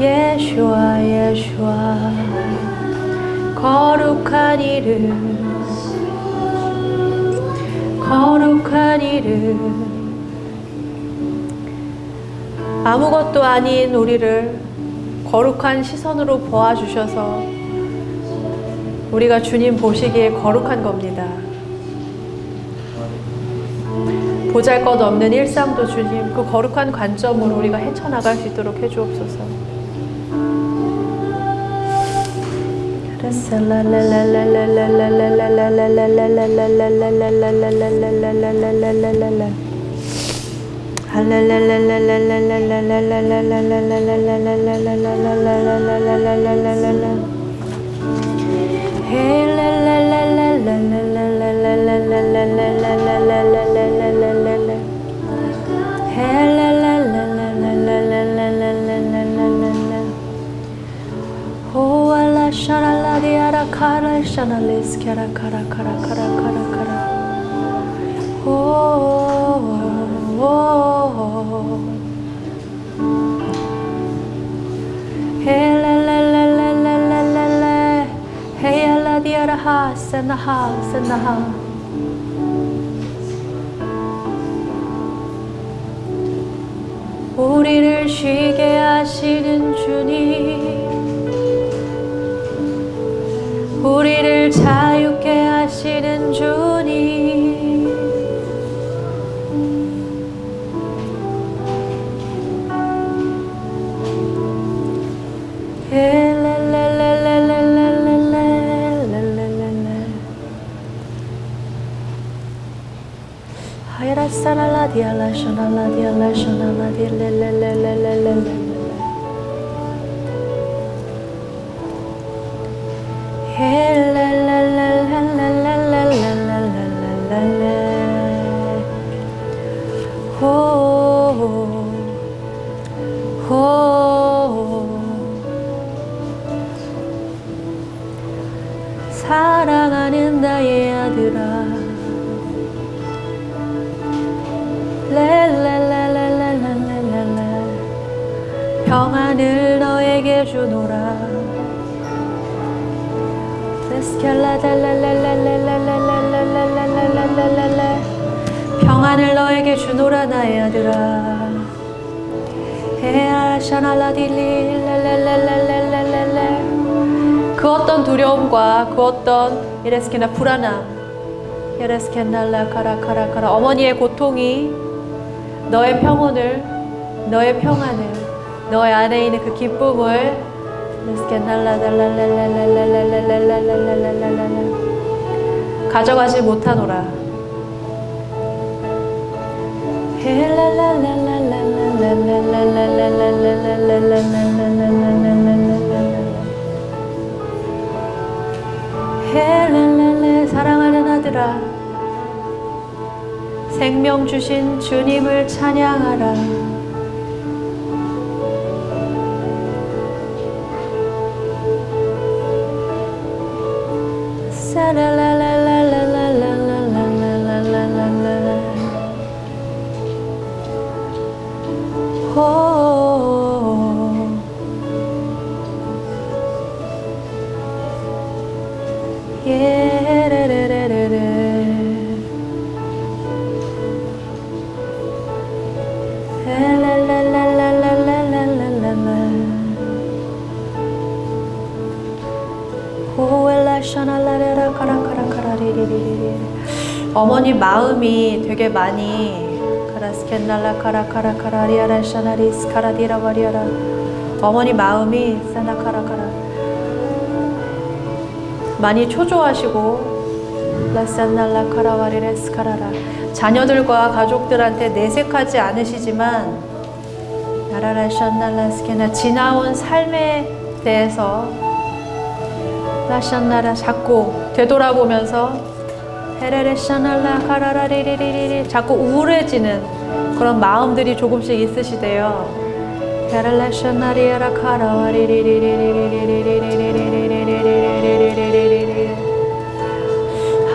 예수와 예수와 거룩한 이름 거룩한 이름 아무것도 아닌 우리를 거룩한 시선으로 보아주셔서 우리가 주님 보시기에 거룩한 겁니다. 보잘것없는 일상도 주님 그 거룩한 관점으로 우리가 헤쳐나갈 수 있도록 해주옵소서. 우리를 쉬게 하시는 주님, 우리를 자유케 하시는 주님, 사랑하는 나의 아들아, 평안을 너에게 주노라. 평안을 너에게 주노라 나의 아들아. 그 어떤 두려움과 그 어떤 이레스케나 불안함, 이레스케날라 카라카라카라 어머니의 고통이 너의 평온을, 너의 평안을, 너의 안에 있는 그 기쁨을 가져가지 못하노라. 사랑하는 아들아, 생명 주신 주님을 찬양하라. 어머니 마음이 되게 많이 어머니 마음이 많이 초조하시고 자녀들과 가족들한테 내색하지 않으시지만 지나온 삶에 대해서 자꾸 되돌아보면서 자꾸 우울해지는 그런 마음들이 조금씩 있으시대요.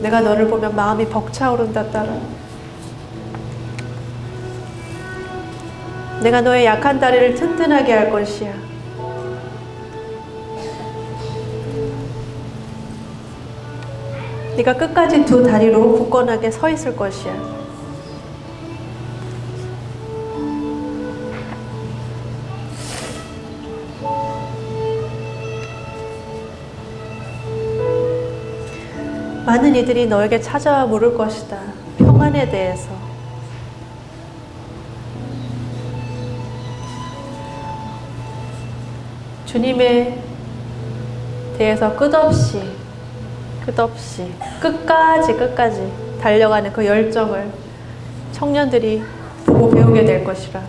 내가 너를 보면 마음이 벅차오른다 딸아. 내가 너의 약한 다리를 튼튼하게 할 것이야. 네가 끝까지 두 다리로 굳건하게 서 있을 것이야. 많은 이들이 너에게 찾아와 물을 것이다. 평안에 대해서. 주님에 대해서 끝없이 끝까지 달려가는 그 열정을 청년들이 보고 배우게 될 것이라.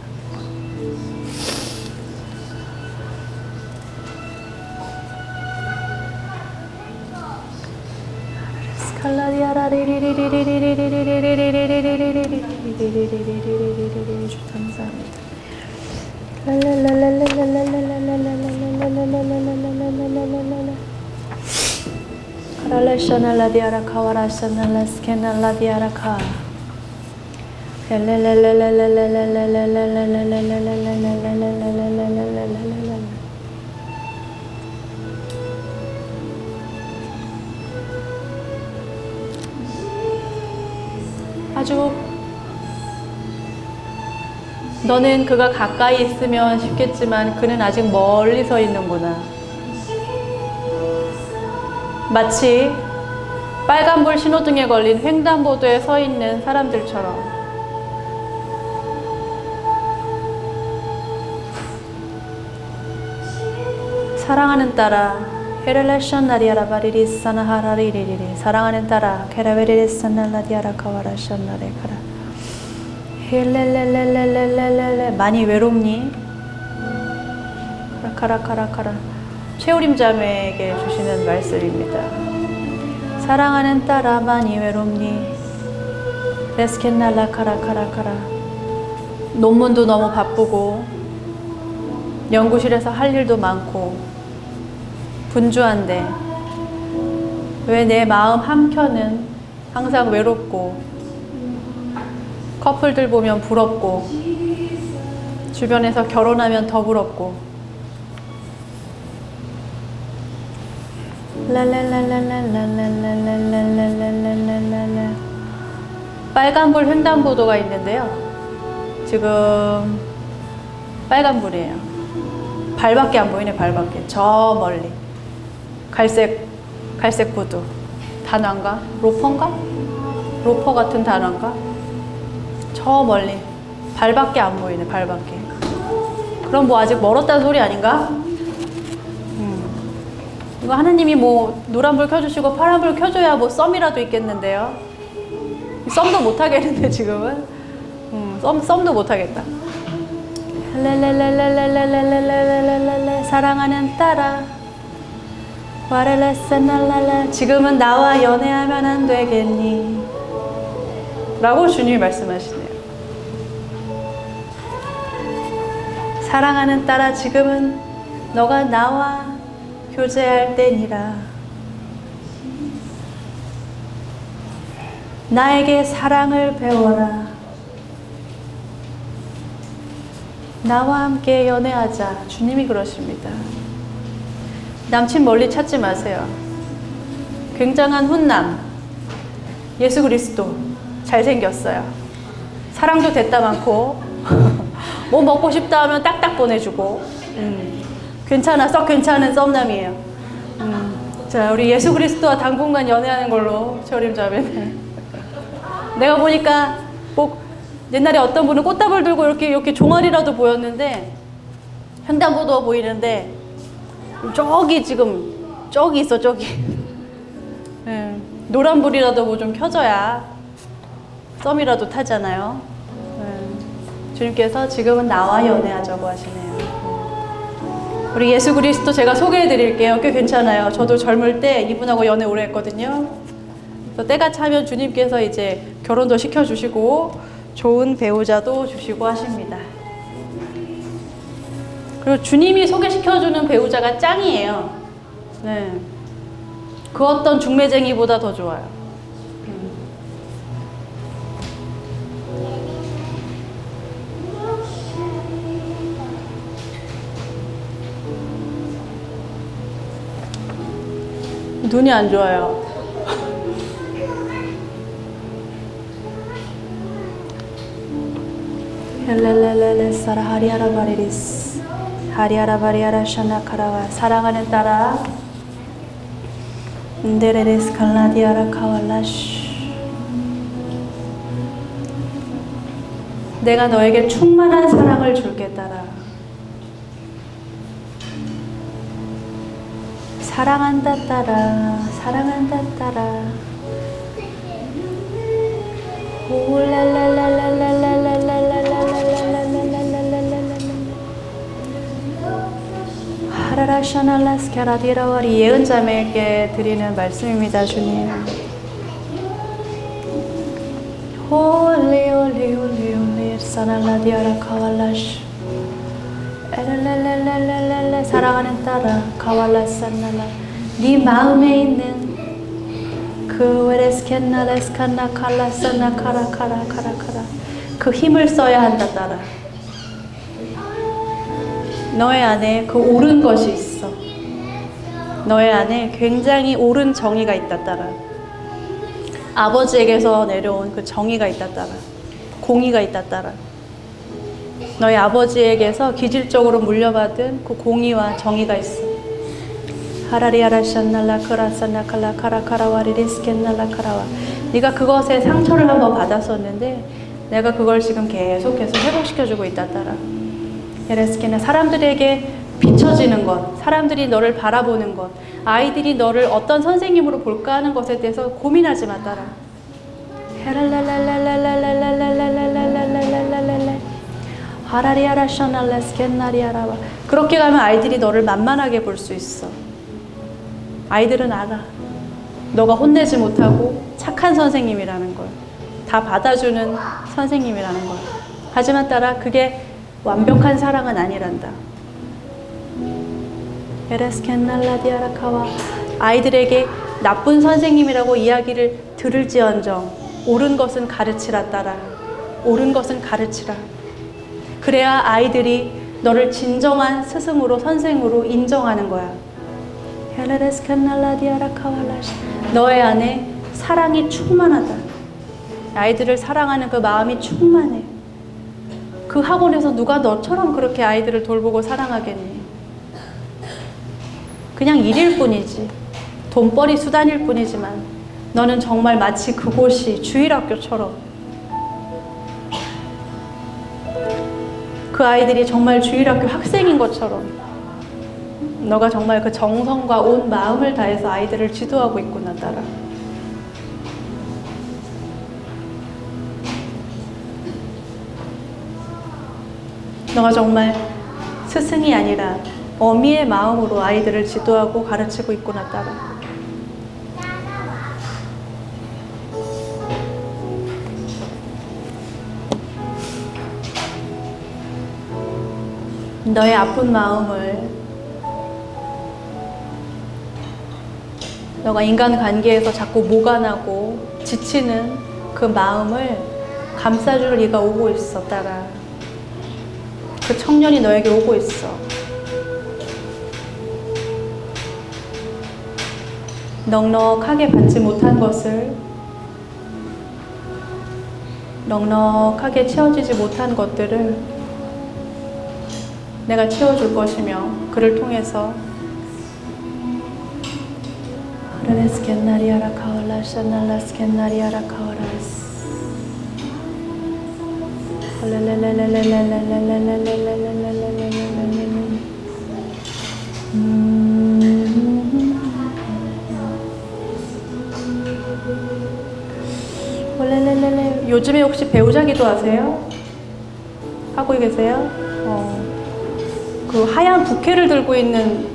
주 감사합니다. 카랄라샤나 라디아라 카와라샤나 라스케나 라디아라 카 아주 너는 그가 가까이 있으면 쉽겠지만 그는 아직 멀리 서 있는구나. 마치 빨간불 신호등에 걸린 횡단보도에 서 있는 사람들처럼 사랑하는 딸아 헤렐레션 나리아라 바리리사나 하라리리리리 사랑하는 딸아 케라베리리사나 라디아라 카와라션 나레카라 헬렐렐렐렐렐렐렐 많이 외롭니? 카라카라카라카라 최우림 자매에게 주시는 말씀입니다. 사랑하는 딸아 많이 외롭니? 레스켄날라 카라카라카라 논문도 너무 바쁘고 연구실에서 할 일도 많고 분주한데 왜 내 마음 한켠은 항상 외롭고 커플들 보면 부럽고 주변에서 결혼하면 더 부럽고 랄랄랄랄랄랄랄랄랄랄랄랄랄랄랄랄랄 빨간불 횡단보도가 있는데요. 지금 빨간불이에요. 발밖에 안 보이네. 발밖에 저 멀리 갈색 구두 단화인가? 로퍼인가? 로퍼 같은 단화인가? 저 멀리 발밖에 안 보이네. 발밖에. 그럼 뭐 아직 멀었다는 소리 아닌가? 이거 하느님이 뭐 노란불 켜주시고 파란불 켜줘야 뭐 썸이라도 있겠는데요. 썸도 못하겠는데 지금은. 썸도 못하겠다. 사랑하는 딸아 와랄라사날랄라 지금은 나와 연애하면 안 되겠니? 라고 주님이 말씀하시네요. 사랑하는 딸아 지금은 너가 나와 교제할 때니라. 나에게 사랑을 배워라. 나와 함께 연애하자. 주님이 그러십니다. 남친 멀리 찾지 마세요. 굉장한 훈남 예수 그리스도 잘생겼어요. 사랑도 됐다 많고 뭐 먹고 싶다 하면 딱딱 보내주고 괜찮아 썩 괜찮은 썸남이에요. 자 우리 예수 그리스도와 당분간 연애하는 걸로 저림 자매는 내가 보니까 뭐 옛날에 어떤 분은 꽃다발 들고 이렇게 종아리라도 보였는데 횡단보도가 보이는데 저기 지금 저기 있어 저기 노란불이라도 뭐 좀 켜져야 썸이라도 타잖아요. 주님께서 지금은 나와 연애하자고 하시네요. 우리 예수 그리스도 제가 소개해 드릴게요. 꽤 괜찮아요. 저도 젊을 때 이분하고 연애 오래 했거든요. 그래서 때가 차면 주님께서 이제 결혼도 시켜주시고 좋은 배우자도 주시고 하십니다. 그리고 주님이 소개시켜주는 배우자가 짱이에요. 네. 그 어떤 중매쟁이보다 더 좋아요. 눈이 안 좋아요. 헬렐렐렐레 사라 하리아라 바리리스 하리아라 바리아라 샤나카라와 사랑하는 딸아 데레레스 칼라디아라 카왈라시 내가 너에게 충만한 사랑을 줄게 딸아. 사랑한다 딸아 사랑한다 딸아 하라라샤날라스카라디라와리 예언자매에게 드리는 말씀입니다. 주님 홀리 홀리 홀리 홀리 사날라디아라 카왈라시 엘렐렐렐렐렐렐 사랑하는 딸아 카왈라산날라 네 마음에 있는 그 웨레스켄나레스칸나 칼라산나 카라카라카라카라 그 힘을 써야 한다 딸아. 너의 안에 그 옳은 것이 있어. 너의 안에 굉장히 옳은 정의가 있다 딸아. 아버지에게서 내려온 그 정의가 있다 딸아. 공의가 있다 딸아. 너희 아버지에게서 기질적으로 물려받은 그 공의와 정의가 있어. 하라리아라샨날라 크라산나 칼라 카라카라와리리스켄날라 카라와 네가 그것에 상처를 한번 받았었는데 내가 그걸 지금 계속해서 회복시켜주고 있다 딸아. 에레스케나 사람들에게 비춰지는 것, 사람들이 너를 바라보는 것, 아이들이 너를 어떤 선생님으로 볼까 하는 것에 대해서 고민하지 마 딸아. 하라리아라샤날레스켄나리아라와 그렇게 가면 아이들이 너를 만만하게 볼 수 있어. 아이들은 알아. 너가 혼내지 못하고 착한 선생님이라는 걸. 다 받아주는 선생님이라는 걸. 하지만 딸아, 그게 완벽한 사랑은 아니란다. 에레스켄날라디아라카와 아이들에게 나쁜 선생님이라고 이야기를 들을지언정 옳은 것은 가르치라 딸아. 옳은 것은 가르치라. 그래야 아이들이 너를 진정한 스승으로 선생으로 인정하는 거야. 너의 안에 사랑이 충만하다. 아이들을 사랑하는 그 마음이 충만해. 그 학원에서 누가 너처럼 그렇게 아이들을 돌보고 사랑하겠니? 그냥 일일 뿐이지. 돈벌이 수단일 뿐이지만 너는 정말 마치 그곳이 주일학교처럼 그 아이들이 정말 주일학교 학생인 것처럼 너가 정말 그 정성과 온 마음을 다해서 아이들을 지도하고 있구나 딸아. 너가 정말 스승이 아니라 어미의 마음으로 아이들을 지도하고 가르치고 있구나 딸아. 너의 아픈 마음을 너가 인간관계에서 자꾸 모간하고 지치는 그 마음을 감싸줄 네가 오고 있어 딸아. 그 청년이 너에게 오고 있어. 넉넉하게 받지 못한 것을 넉넉하게 채워지지 못한 것들을 내가 채워줄 것이며 그를 통해서 레스켄나리아라 카올라샤날라스켄나리아라 카오라스 요즘에 혹시 배우자 기도하세요? 하고 계세요? 그 하얀 부케를 들고 있는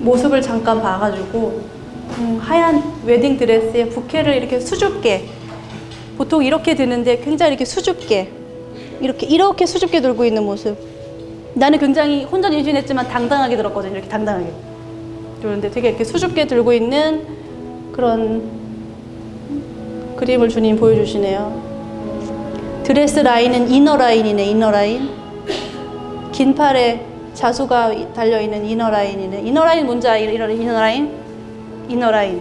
모습을 잠깐 봐가지고 하얀 웨딩 드레스에 부케를 이렇게 수줍게 보통 이렇게 드는데 굉장히 이렇게 수줍게 이렇게 수줍게 들고 있는 모습. 나는 굉장히 혼전 임신했지만 당당하게 들었거든요. 이렇게 당당하게. 그런데 되게 이렇게 수줍게 들고 있는 그런 그림을 주님 보여주시네요. 드레스 라인은 이너 라인이네. 이너 라인. 긴 팔에 자수가 달려있는 이너 라인이네. 이너 라인 뭔지 알아요? 이너 라인? 이너 라인.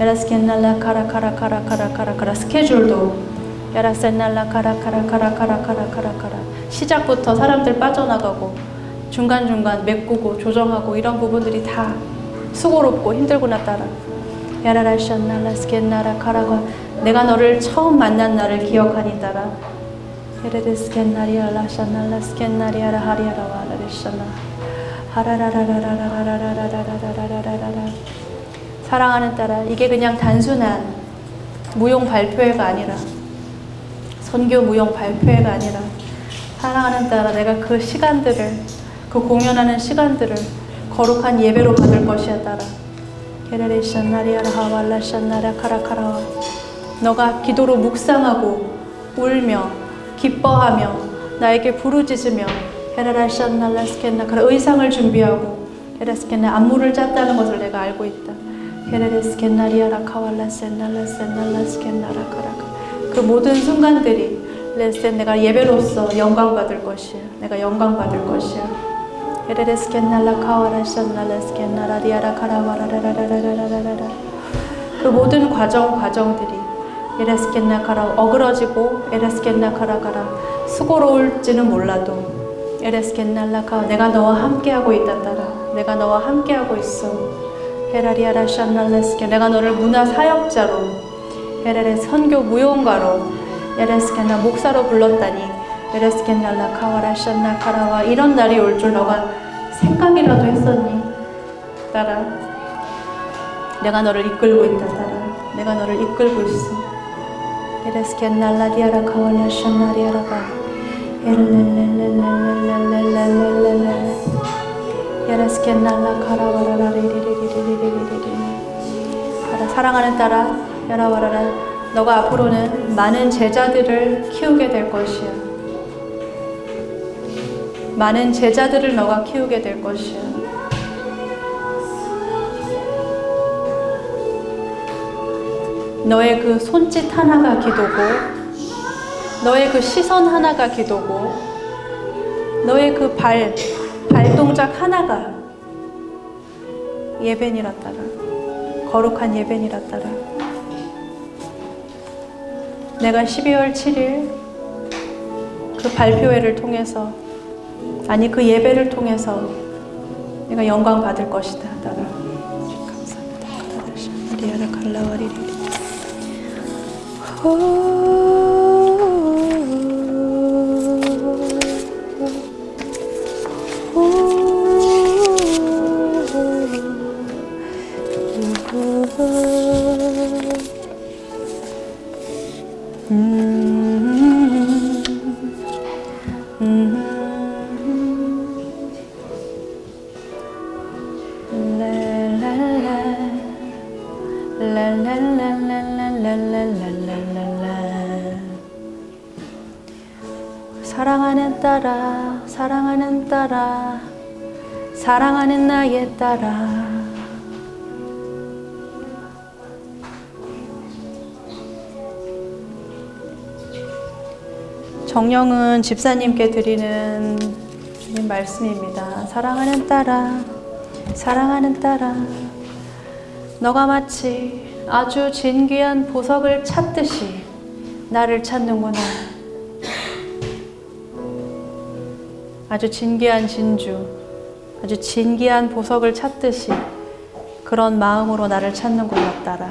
야라스켄날라 카라카라카라카라카라카라 스케줄도 야라센날라 카라카라카라카라카라카라카라 시작부터 사람들 빠져나가고 중간중간 메꾸고 조정하고 이런 부분들이 다 수고롭고 힘들구나 따라 야라라션날라 스켄나라 카라가 내가 너를 처음 만난 날을 기억하니 따라 헤레데 스켄나리아 라샤날라 스켄나리아라 하리아라 와라레샤나 하라라라라라라라라라라라라라라라 사랑하는 딸아 이게 그냥 단순한 무용 발표회가 아니라 선교 무용 발표회가 아니라 사랑하는 딸아 내가 그 시간들을 그 공연하는 시간들을 거룩한 예배로 받을 것이야 딸아 게레레샤나리아라 하왈라샤나라 카라카라와 너가 기도로 묵상하고 울며 기뻐하며 나에게 부르짖으며 헤라라샤날라스켄나 그런 의상을 준비하고 헤라스켄나 안무를 짰다는 것을 내가 알고 있다. 헤레레스켄나리아라 카왈라센날라센날라스켄나라 카라카 그 모든 순간들이 레센 내가 예배로서 영광 받을 것이야. 내가 영광 받을 것이야. 헤레레스켄날라 카왈라센날라스켄나라리아라 카라와라라라라라라라라 그 모든 과정들이 에레스켄나카라 어그러지고 에레스켄나카라가라 수고로울지는 몰라도 에레스켄날라카 내가 너와 함께하고 있다 따라 내가 너와 함께하고 있어 헤라리아라 샤날레스케 내가 너를 문화 사역자로 헤레레 선교 무용가로 에레스켄나 목사로 불렀다니 에레스켄날라 카와라 샤나카라와 이런 날이 올 줄 너가 생각이라도 했었니? 따라 내가 너를 이끌고 있다 따라 내가 너를 이끌고 있어 에레스켄날라디아라 카왈라 샤나리아라가 에르렐렐렐렐렐렐렐렐렐렐렐 에레스켄날라 카라와라라리리리리리리리리리 사랑하는 딸아 야라와라라 너가 앞으로는 많은 제자들을 키우게 될 것이야 많은 제자들을 너가 키우게 될 것이야 너의 그 손짓 하나가 기도고 너의 그 시선 하나가 기도고 너의 그 발동작 하나가 예배니라 따라 거룩한 예배니라 따라 내가 12월 7일 그 발표회를 통해서 아니 그 예배를 통해서 내가 영광 받을 것이다 따라 감사합니다 리아라 갈라와리리 사랑하는 딸아, 사랑하는 딸아, 사랑하는 나의 딸아. 정령은 집사님께 드리는 주님 말씀입니다. 사랑하는 딸아, 사랑하는 딸아, 너가 마치 아주 진귀한 보석을 찾듯이 나를 찾는구나. 아주 진귀한 진주, 아주 진귀한 보석을 찾듯이 그런 마음으로 나를 찾는구나, 딸아.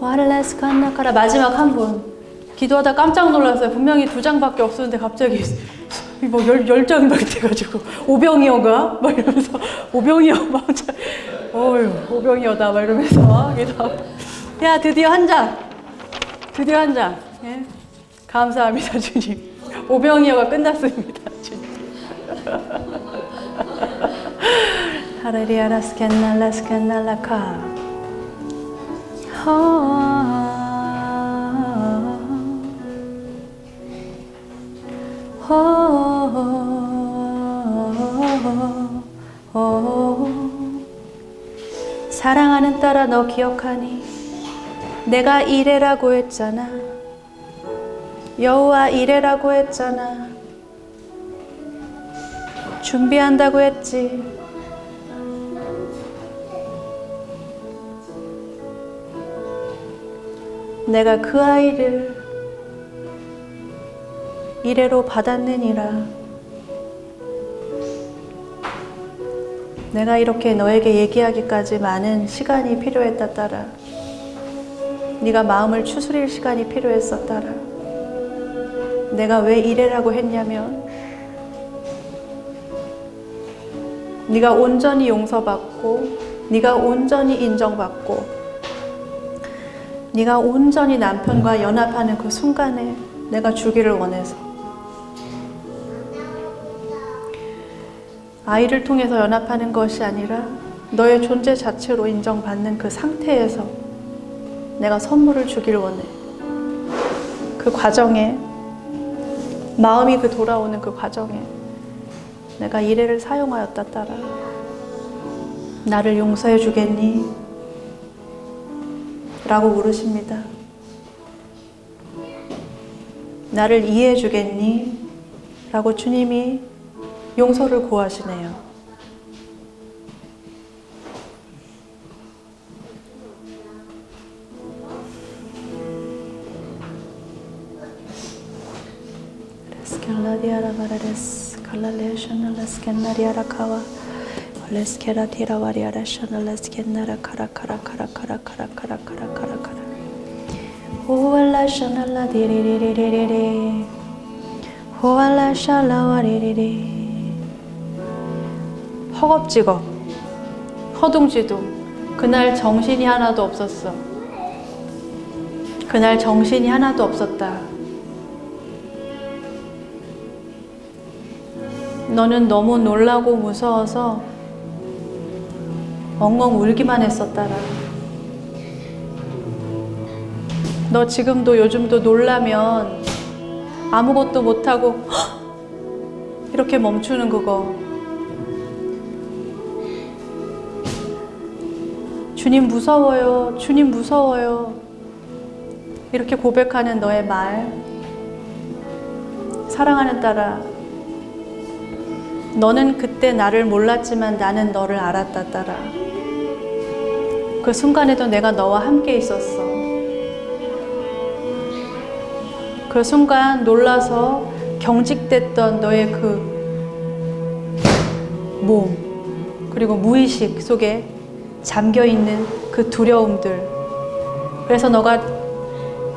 와랄라스칸나카라. 마지막 한 분. 기도하다 깜짝 놀랐어요. 분명히 2장밖에 없었는데 갑자기 뭐 10장이 막 돼가지고 오병이어가? 막 이러면서 오병이어 막 어휴 오병이어다 막 이러면서 기도하고 야 드디어 한 장! 드디어 한 장! 예? 감사합니다 주님. 오병이어가 끝났습니다 주님. 하레리아라 스캔날라 스캔날라카 사랑하는 딸아 너 기억하니? 내가 이래라고 했잖아. 여호와 이래라고 했잖아. 준비한다고 했지. 내가 그 아이를 이래로 받았느니라. 내가 이렇게 너에게 얘기하기까지 많은 시간이 필요했다 딸아. 네가 마음을 추스릴 시간이 필요했어 딸아. 내가 왜 이래라고 했냐면 네가 온전히 용서받고 네가 온전히 인정받고 네가 온전히 남편과 연합하는 그 순간에 내가 주기를 원해서. 아이를 통해서 연합하는 것이 아니라 너의 존재 자체로 인정받는 그 상태에서 내가 선물을 주기를 원해. 그 과정에 마음이 그 돌아오는 그 과정에 내가 이래를 사용하였다 딸아. 나를 용서해 주겠니? 라고 물으십니다. 나를 이해해 주겠니? 라고 주님이 용서를 구하시네요. 레스켈라디아라 바라레스 칼랄레샤나 레스켄나리아라 카와 레스케라티라 와리아라 샤나 레스켄나라 카라카라카라카라카라카라카라카라카라 오알라 샤날라 디리리리리리리 오알라 샬라 와리리리. 허겁지겁 허둥지둥. 그날 정신이 하나도 없었어. 그날 정신이 하나도 없었다. 너는 너무 놀라고 무서워서 엉엉 울기만 했었다라. 너 지금도 요즘도 놀라면 아무것도 못하고 이렇게 멈추는 그거. 주님 무서워요. 주님 무서워요. 이렇게 고백하는 너의 말. 사랑하는 딸아, 너는 그때 나를 몰랐지만 나는 너를 알았다 딸아. 그 순간에도 내가 너와 함께 있었어. 그 순간 놀라서 경직됐던 너의 그 몸, 그리고 무의식 속에 잠겨있는 그 두려움들. 그래서 너가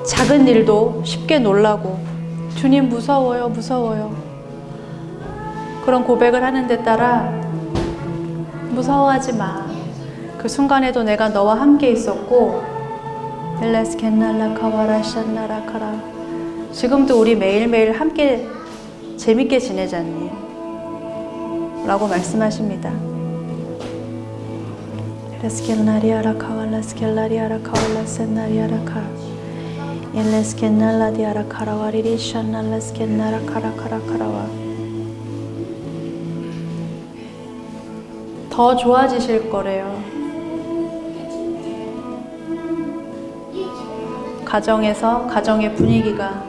작은 일도 쉽게 놀라고 주님 무서워요, 무서워요. 그런 고백을 하는데 따라 무서워하지 마. 그 순간에도 내가 너와 함께 있었고 엘레스켄날라카와라샨나라카라. 지금도 우리 매일매일 함께 재밌게 지내자니 라고 말씀하십니다. 엘레스켄나리아라카왈라스켈라리아라카왈라센나리아라카 엘레스켄날라디아라카라와리리샨날라스켄나라카라카라카라와. 더 좋아지실 거래요. 가정에서 가정의 분위기가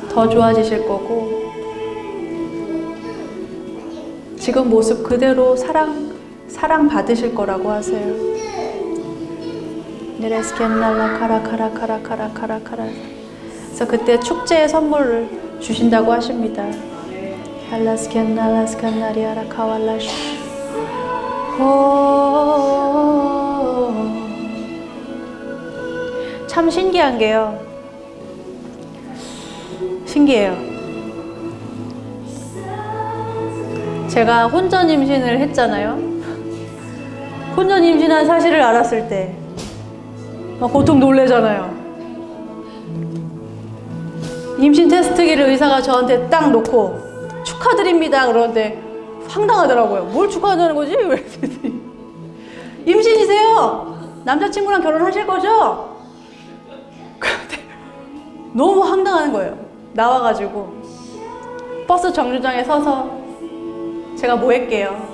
더 좋아지실 거고 지금 모습 그대로 사랑 받으실 거라고 하세요. 네레스켄날라카라카라카라카라카라카라. 그래서 그때 축제의 선물을 주신다고 하십니다. 할라스켄날라스켄나리아라카왈라시. 참 신기한 게요. 신기해요. 제가 혼전 임신을 했잖아요. 혼전 임신한 사실을 알았을 때 막 보통 놀래잖아요. 임신 테스트기를 의사가 저한테 딱 놓고 축하드립니다 그러는데 황당하더라고요. 뭘 축하한다는 거지? 임신이세요? 남자친구랑 결혼하실 거죠? 근데 너무 황당한 거예요. 나와가지고 버스 정류장에 서서 제가 뭐 할게요?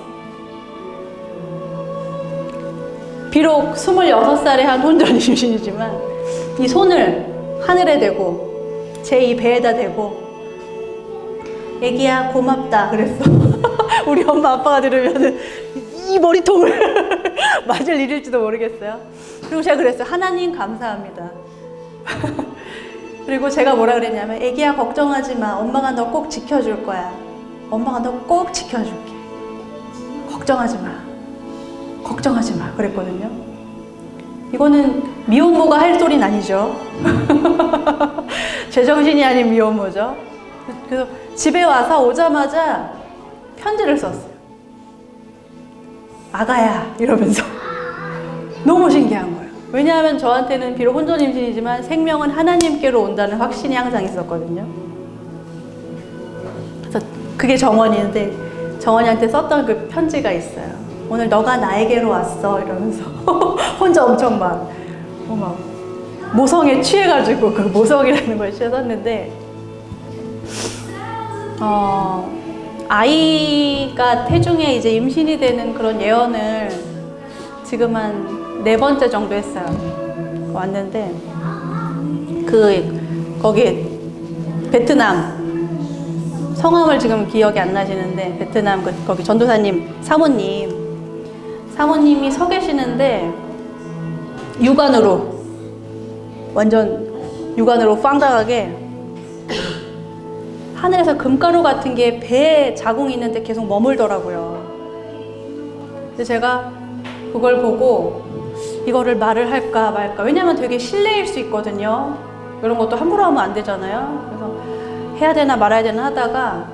비록 26살에 한 혼전 임신이지만 이 손을 하늘에 대고 제 이 배에다 대고 애기야 고맙다 그랬어. 우리 엄마 아빠가 들으면 이 머리통을 맞을 일일지도 모르겠어요. 그리고 제가 그랬어요. 하나님 감사합니다. 그리고 제가 뭐라 그랬냐면 애기야 걱정하지 마. 엄마가 너 꼭 지켜줄 거야. 엄마가 너 꼭 지켜줄게. 걱정하지 마. 걱정하지 마. 그랬거든요. 이거는 미혼모가 할 소리는 아니죠. 제정신이 아닌 미혼모죠. 그래서 집에 와서 오자마자 편지를 썼어요. 아가야 이러면서. 너무 신기한 거예요. 왜냐하면 저한테는 비록 혼전 임신이지만 생명은 하나님께로 온다는 확신이 항상 있었거든요. 그래서 그게 정원이인데 정원이한테 썼던 그 편지가 있어요. 오늘 너가 나에게로 왔어 이러면서 혼자 엄청 막 모성에 취해가지고 그 모성이라는 걸 썼는데 아이가 태중에 이제 임신이 되는 그런 예언을 지금 한 4번째 정도 했어요. 왔는데 거기 베트남 성함을 지금 기억이 안 나시는데 베트남 거기 전도사님 사모님이 서 계시는데 완전 육안으로 빵당하게 하늘에서 금가루 같은 게 배에 자궁이 있는데 계속 머물더라고요. 근데 제가 그걸 보고 이거를 말을 할까 말까. 왜냐면 되게 실례일 수 있거든요. 이런 것도 함부로 하면 안 되잖아요. 그래서 해야 되나 말아야 되나 하다가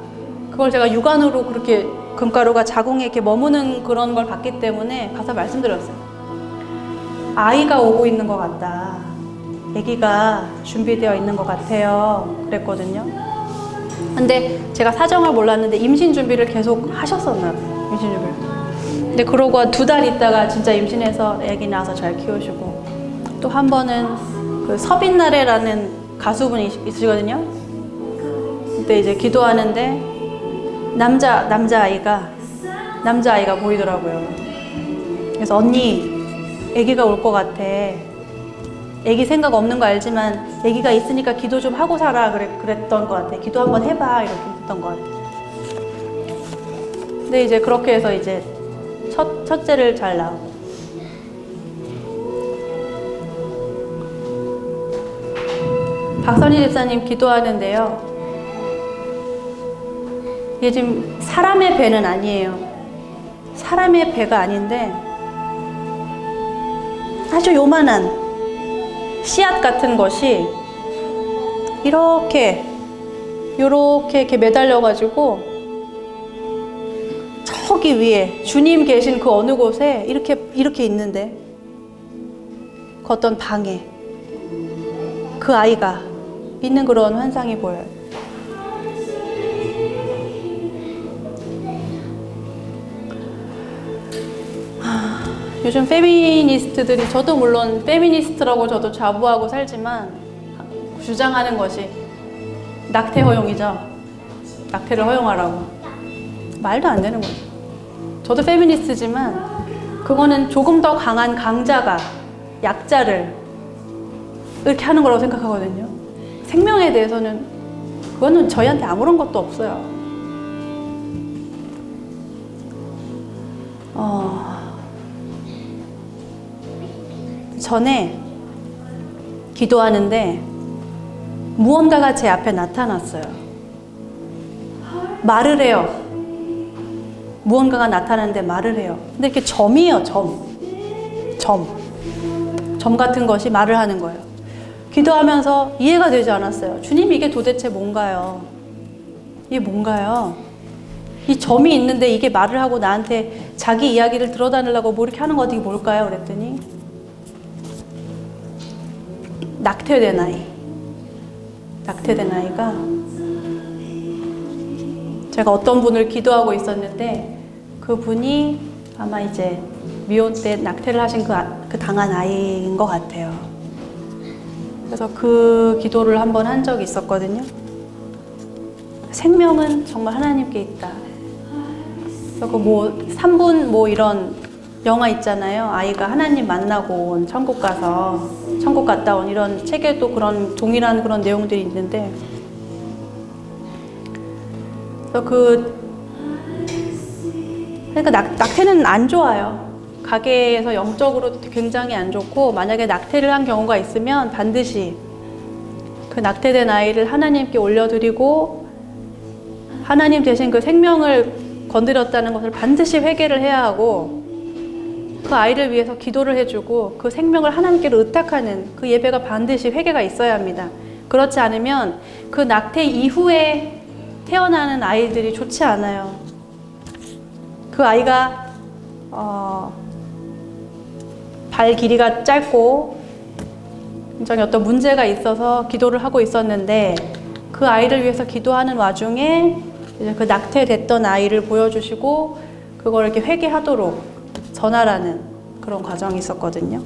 그걸 제가 육안으로 그렇게 금가루가 자궁에 이렇게 머무는 그런 걸 봤기 때문에 가서 말씀드렸어요. 아이가 오고 있는 것 같다. 아기가 준비되어 있는 것 같아요. 그랬거든요. 근데 제가 사정을 몰랐는데 임신 준비를 계속 하셨었나 봐요. 임신 준비를. 근데 그러고 한 2달 있다가 진짜 임신해서 아기 낳아서 잘 키우시고, 또 한 번은 그 서빈나래라는 가수분이 있으시거든요. 그때 이제 기도하는데 남자아이가 보이더라고요. 그래서 언니 아기가 올 것 같아. 아기 생각 없는 거 알지만 아기가 있으니까 기도 좀 하고 살아. 그랬던 것 같아. 기도 한번 해봐. 이렇게 했던 것 같아. 근데 이제 그렇게 해서 이제 첫째를 잘 낳고. 박선희 집사님 기도하는데요. 이게 지금 사람의 배는 아니에요. 사람의 배가 아닌데 아주 요만한 씨앗 같은 것이 이렇게 매달려가지고 저기 위에 주님 계신 그 어느 곳에 이렇게 있는데 그 어떤 방에 그 아이가 있는 그런 환상이 보여요. 요즘 페미니스트들이, 저도 물론 페미니스트라고 저도 자부하고 살지만 주장하는 것이 낙태 허용이죠. 낙태를 허용하라고. 말도 안 되는 거죠. 저도 페미니스트지만 그거는 조금 더 강한 강자가 약자를 이렇게 하는 거라고 생각하거든요. 생명에 대해서는 그거는 저희한테 아무런 것도 없어요. 전에 기도하는데 무언가가 제 앞에 나타났어요. 말을 해요. 무언가가 나타나는데 말을 해요. 근데 이렇게 점이에요, 점 같은 것이 말을 하는 거예요. 기도하면서 이해가 되지 않았어요. 주님, 이게 도대체 뭔가요? 이게 뭔가요? 이 점이 있는데 이게 말을 하고 나한테 자기 이야기를 들어다니려고 뭐 이렇게 하는 거 이게 뭘까요? 그랬더니 낙태된 아이. 낙태된 아이가 제가 어떤 분을 기도하고 있었는데 그분이 아마 이제 미혼 때 낙태를 하신 그 당한 아이인 것 같아요. 그래서 그 기도를 한번 한 적이 있었거든요. 생명은 정말 하나님께 있다. 그리고 뭐 3분 뭐 이런 영화 있잖아요. 아이가 하나님 만나고 온 천국 가서 천국 갔다 온 이런 책에도 그런 동일한 그런 내용들이 있는데 그래서 그러니까 낙태는 안 좋아요. 가게에서 영적으로 굉장히 안 좋고 만약에 낙태를 한 경우가 있으면 반드시 그 낙태된 아이를 하나님께 올려드리고 하나님 대신 그 생명을 건드렸다는 것을 반드시 회개를 해야 하고 그 아이를 위해서 기도를 해주고 그 생명을 하나님께로 의탁하는 그 예배가 반드시 회개가 있어야 합니다. 그렇지 않으면 그 낙태 이후에 태어나는 아이들이 좋지 않아요. 그 아이가 발 길이가 짧고 굉장히 어떤 문제가 있어서 기도를 하고 있었는데 그 아이를 위해서 기도하는 와중에 이제 그 낙태됐던 아이를 보여주시고 그걸 이렇게 회개하도록 전하라는 그런 과정이 있었거든요.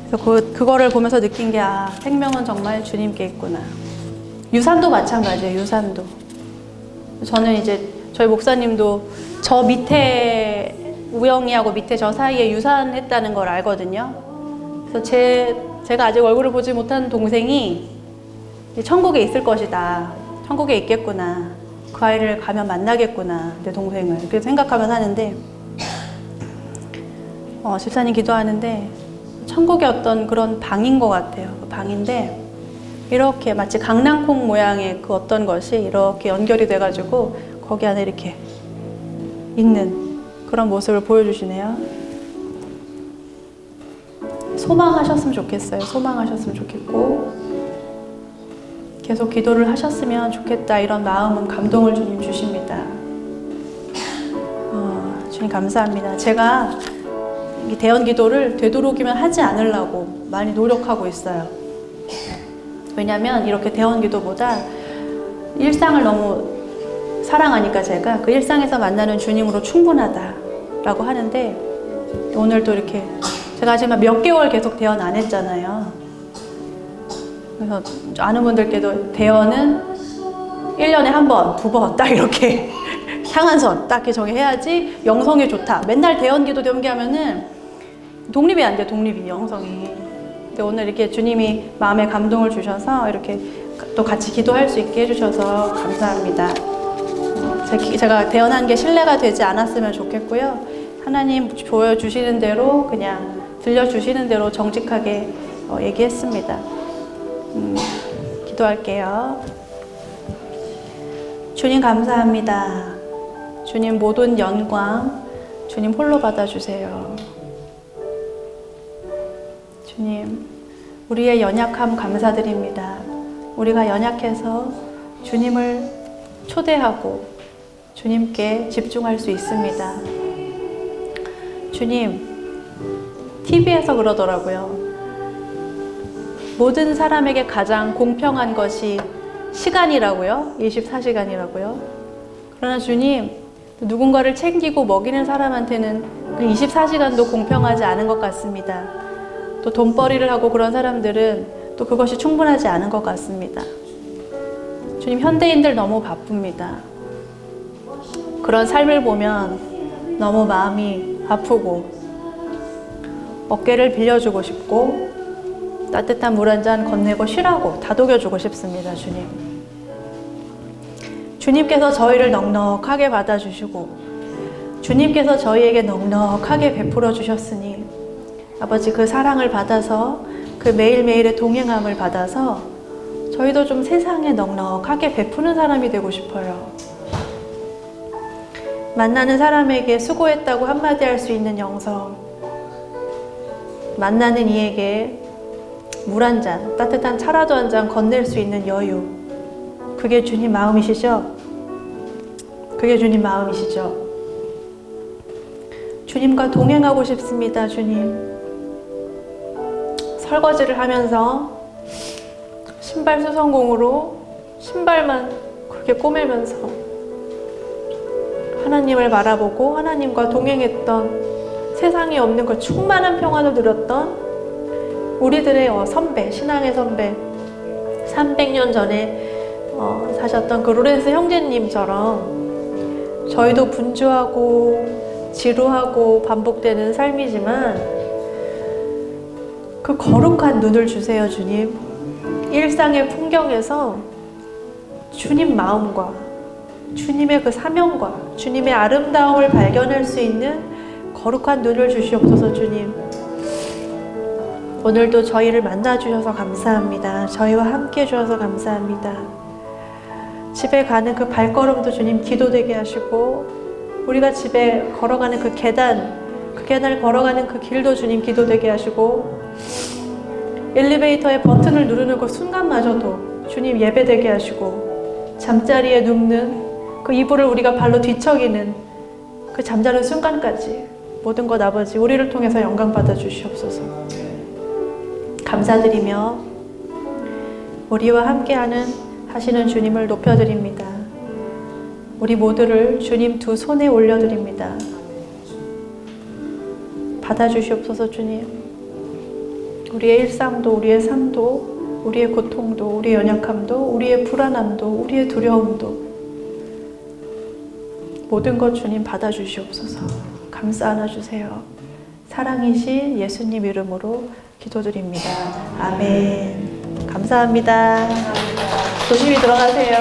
그래서 그거를 보면서 느낀 게 생명은 정말 주님께 있구나. 유산도 마찬가지예요. 유산도. 저는 이제 저희 목사님도 저 밑에 우영이하고 밑에 저 사이에 유산했다는 걸 알거든요. 그래서 제가 아직 얼굴을 보지 못한 동생이 천국에 있을 것이다. 천국에 있겠구나. 그 아이를 가면 만나겠구나. 내 동생을. 그렇게 생각하면서 하는데 집사님 기도하는데 천국의 어떤 그런 방인 것 같아요. 그 방인데 이렇게 마치 강낭콩 모양의 그 어떤 것이 이렇게 연결이 돼가지고 거기 안에 이렇게 있는 그런 모습을 보여주시네요. 소망하셨으면 좋겠어요. 소망하셨으면 좋겠고 계속 기도를 하셨으면 좋겠다. 이런 마음은 감동을 주님 주십니다. 주님 감사합니다. 제가 이 대언 기도를 되도록이면 하지 않으려고 많이 노력하고 있어요. 왜냐하면 이렇게 대언 기도보다 일상을 너무 사랑하니까 제가 그 일상에서 만나는 주님으로 충분하다라고 하는데 오늘도 이렇게 제가 지금 몇 개월 계속 대언 안 했잖아요. 그래서 아는 분들께도 대언은 1년에 한 번, 2번 딱 이렇게 향한선 딱 이렇게 정해야지 영성이 좋다. 맨날 대언 기도 하면은 독립이 안 돼. 독립이 영성이. 근데 오늘 이렇게 주님이 마음에 감동을 주셔서 이렇게 또 같이 기도할 수 있게 해주셔서 감사합니다. 제가 대언한 게 신뢰가 되지 않았으면 좋겠고요. 하나님 보여주시는 대로 그냥 들려주시는 대로 정직하게 얘기했습니다. 기도할게요. 주님 감사합니다. 주님 모든 영광 주님 홀로 받아주세요. 주님 우리의 연약함 감사드립니다. 우리가 연약해서 주님을 초대하고 주님께 집중할 수 있습니다. 주님, TV에서 그러더라고요. 모든 사람에게 가장 공평한 것이 시간이라고요. 24시간이라고요. 그러나 주님, 누군가를 챙기고 먹이는 사람한테는 그 24시간도 공평하지 않은 것 같습니다. 또 돈벌이를 하고 그런 사람들은 또 그것이 충분하지 않은 것 같습니다. 주님, 현대인들 너무 바쁩니다. 그런 삶을 보면 너무 마음이 아프고 어깨를 빌려주고 싶고 따뜻한 물 한 잔 건네고 쉬라고 다독여주고 싶습니다. 주님. 주님께서 저희를 넉넉하게 받아주시고 주님께서 저희에게 넉넉하게 베풀어 주셨으니 아버지 그 사랑을 받아서 그 매일매일의 동행함을 받아서 저희도 좀 세상에 넉넉하게 베푸는 사람이 되고 싶어요. 만나는 사람에게 수고했다고 한마디 할 수 있는 영성, 만나는 이에게 물 한 잔, 따뜻한 차라도 한 잔 건넬 수 있는 여유. 그게 주님 마음이시죠? 그게 주님 마음이시죠? 주님과 동행하고 싶습니다, 주님. 설거지를 하면서 신발 수선공으로 신발만 그렇게 꼬매면서 하나님을 바라보고 하나님과 동행했던, 세상에 없는 그 충만한 평안을 누렸던 우리들의 선배, 신앙의 선배, 300년 전에 사셨던 그 로렌스 형제님처럼 저희도 분주하고 지루하고 반복되는 삶이지만 그 거룩한 눈을 주세요, 주님. 일상의 풍경에서 주님 마음과 주님의 그 사명과 주님의 아름다움을 발견할 수 있는 거룩한 눈을 주시옵소서. 주님, 오늘도 저희를 만나주셔서 감사합니다. 저희와 함께 해주셔서 감사합니다. 집에 가는 그 발걸음도 주님 기도되게 하시고, 우리가 집에 걸어가는 그 계단을 걸어가는 그 길도 주님 기도되게 하시고, 엘리베이터의 버튼을 누르는 그 순간마저도 주님 예배되게 하시고, 잠자리에 눕는 그 이불을 우리가 발로 뒤척이는 그 잠자는 순간까지 모든 것 아버지 우리를 통해서 영광 받아 주시옵소서. 감사드리며 우리와 함께하는 하시는 주님을 높여드립니다. 우리 모두를 주님 두 손에 올려드립니다. 받아주시옵소서. 주님, 우리의 일상도, 우리의 삶도, 우리의 고통도, 우리의 연약함도, 우리의 불안함도, 우리의 두려움도 모든 것 주님 받아주시옵소서. 감싸 안아주세요. 사랑이신 예수님 이름으로 기도드립니다. 아멘. 감사합니다. 조심히 들어가세요.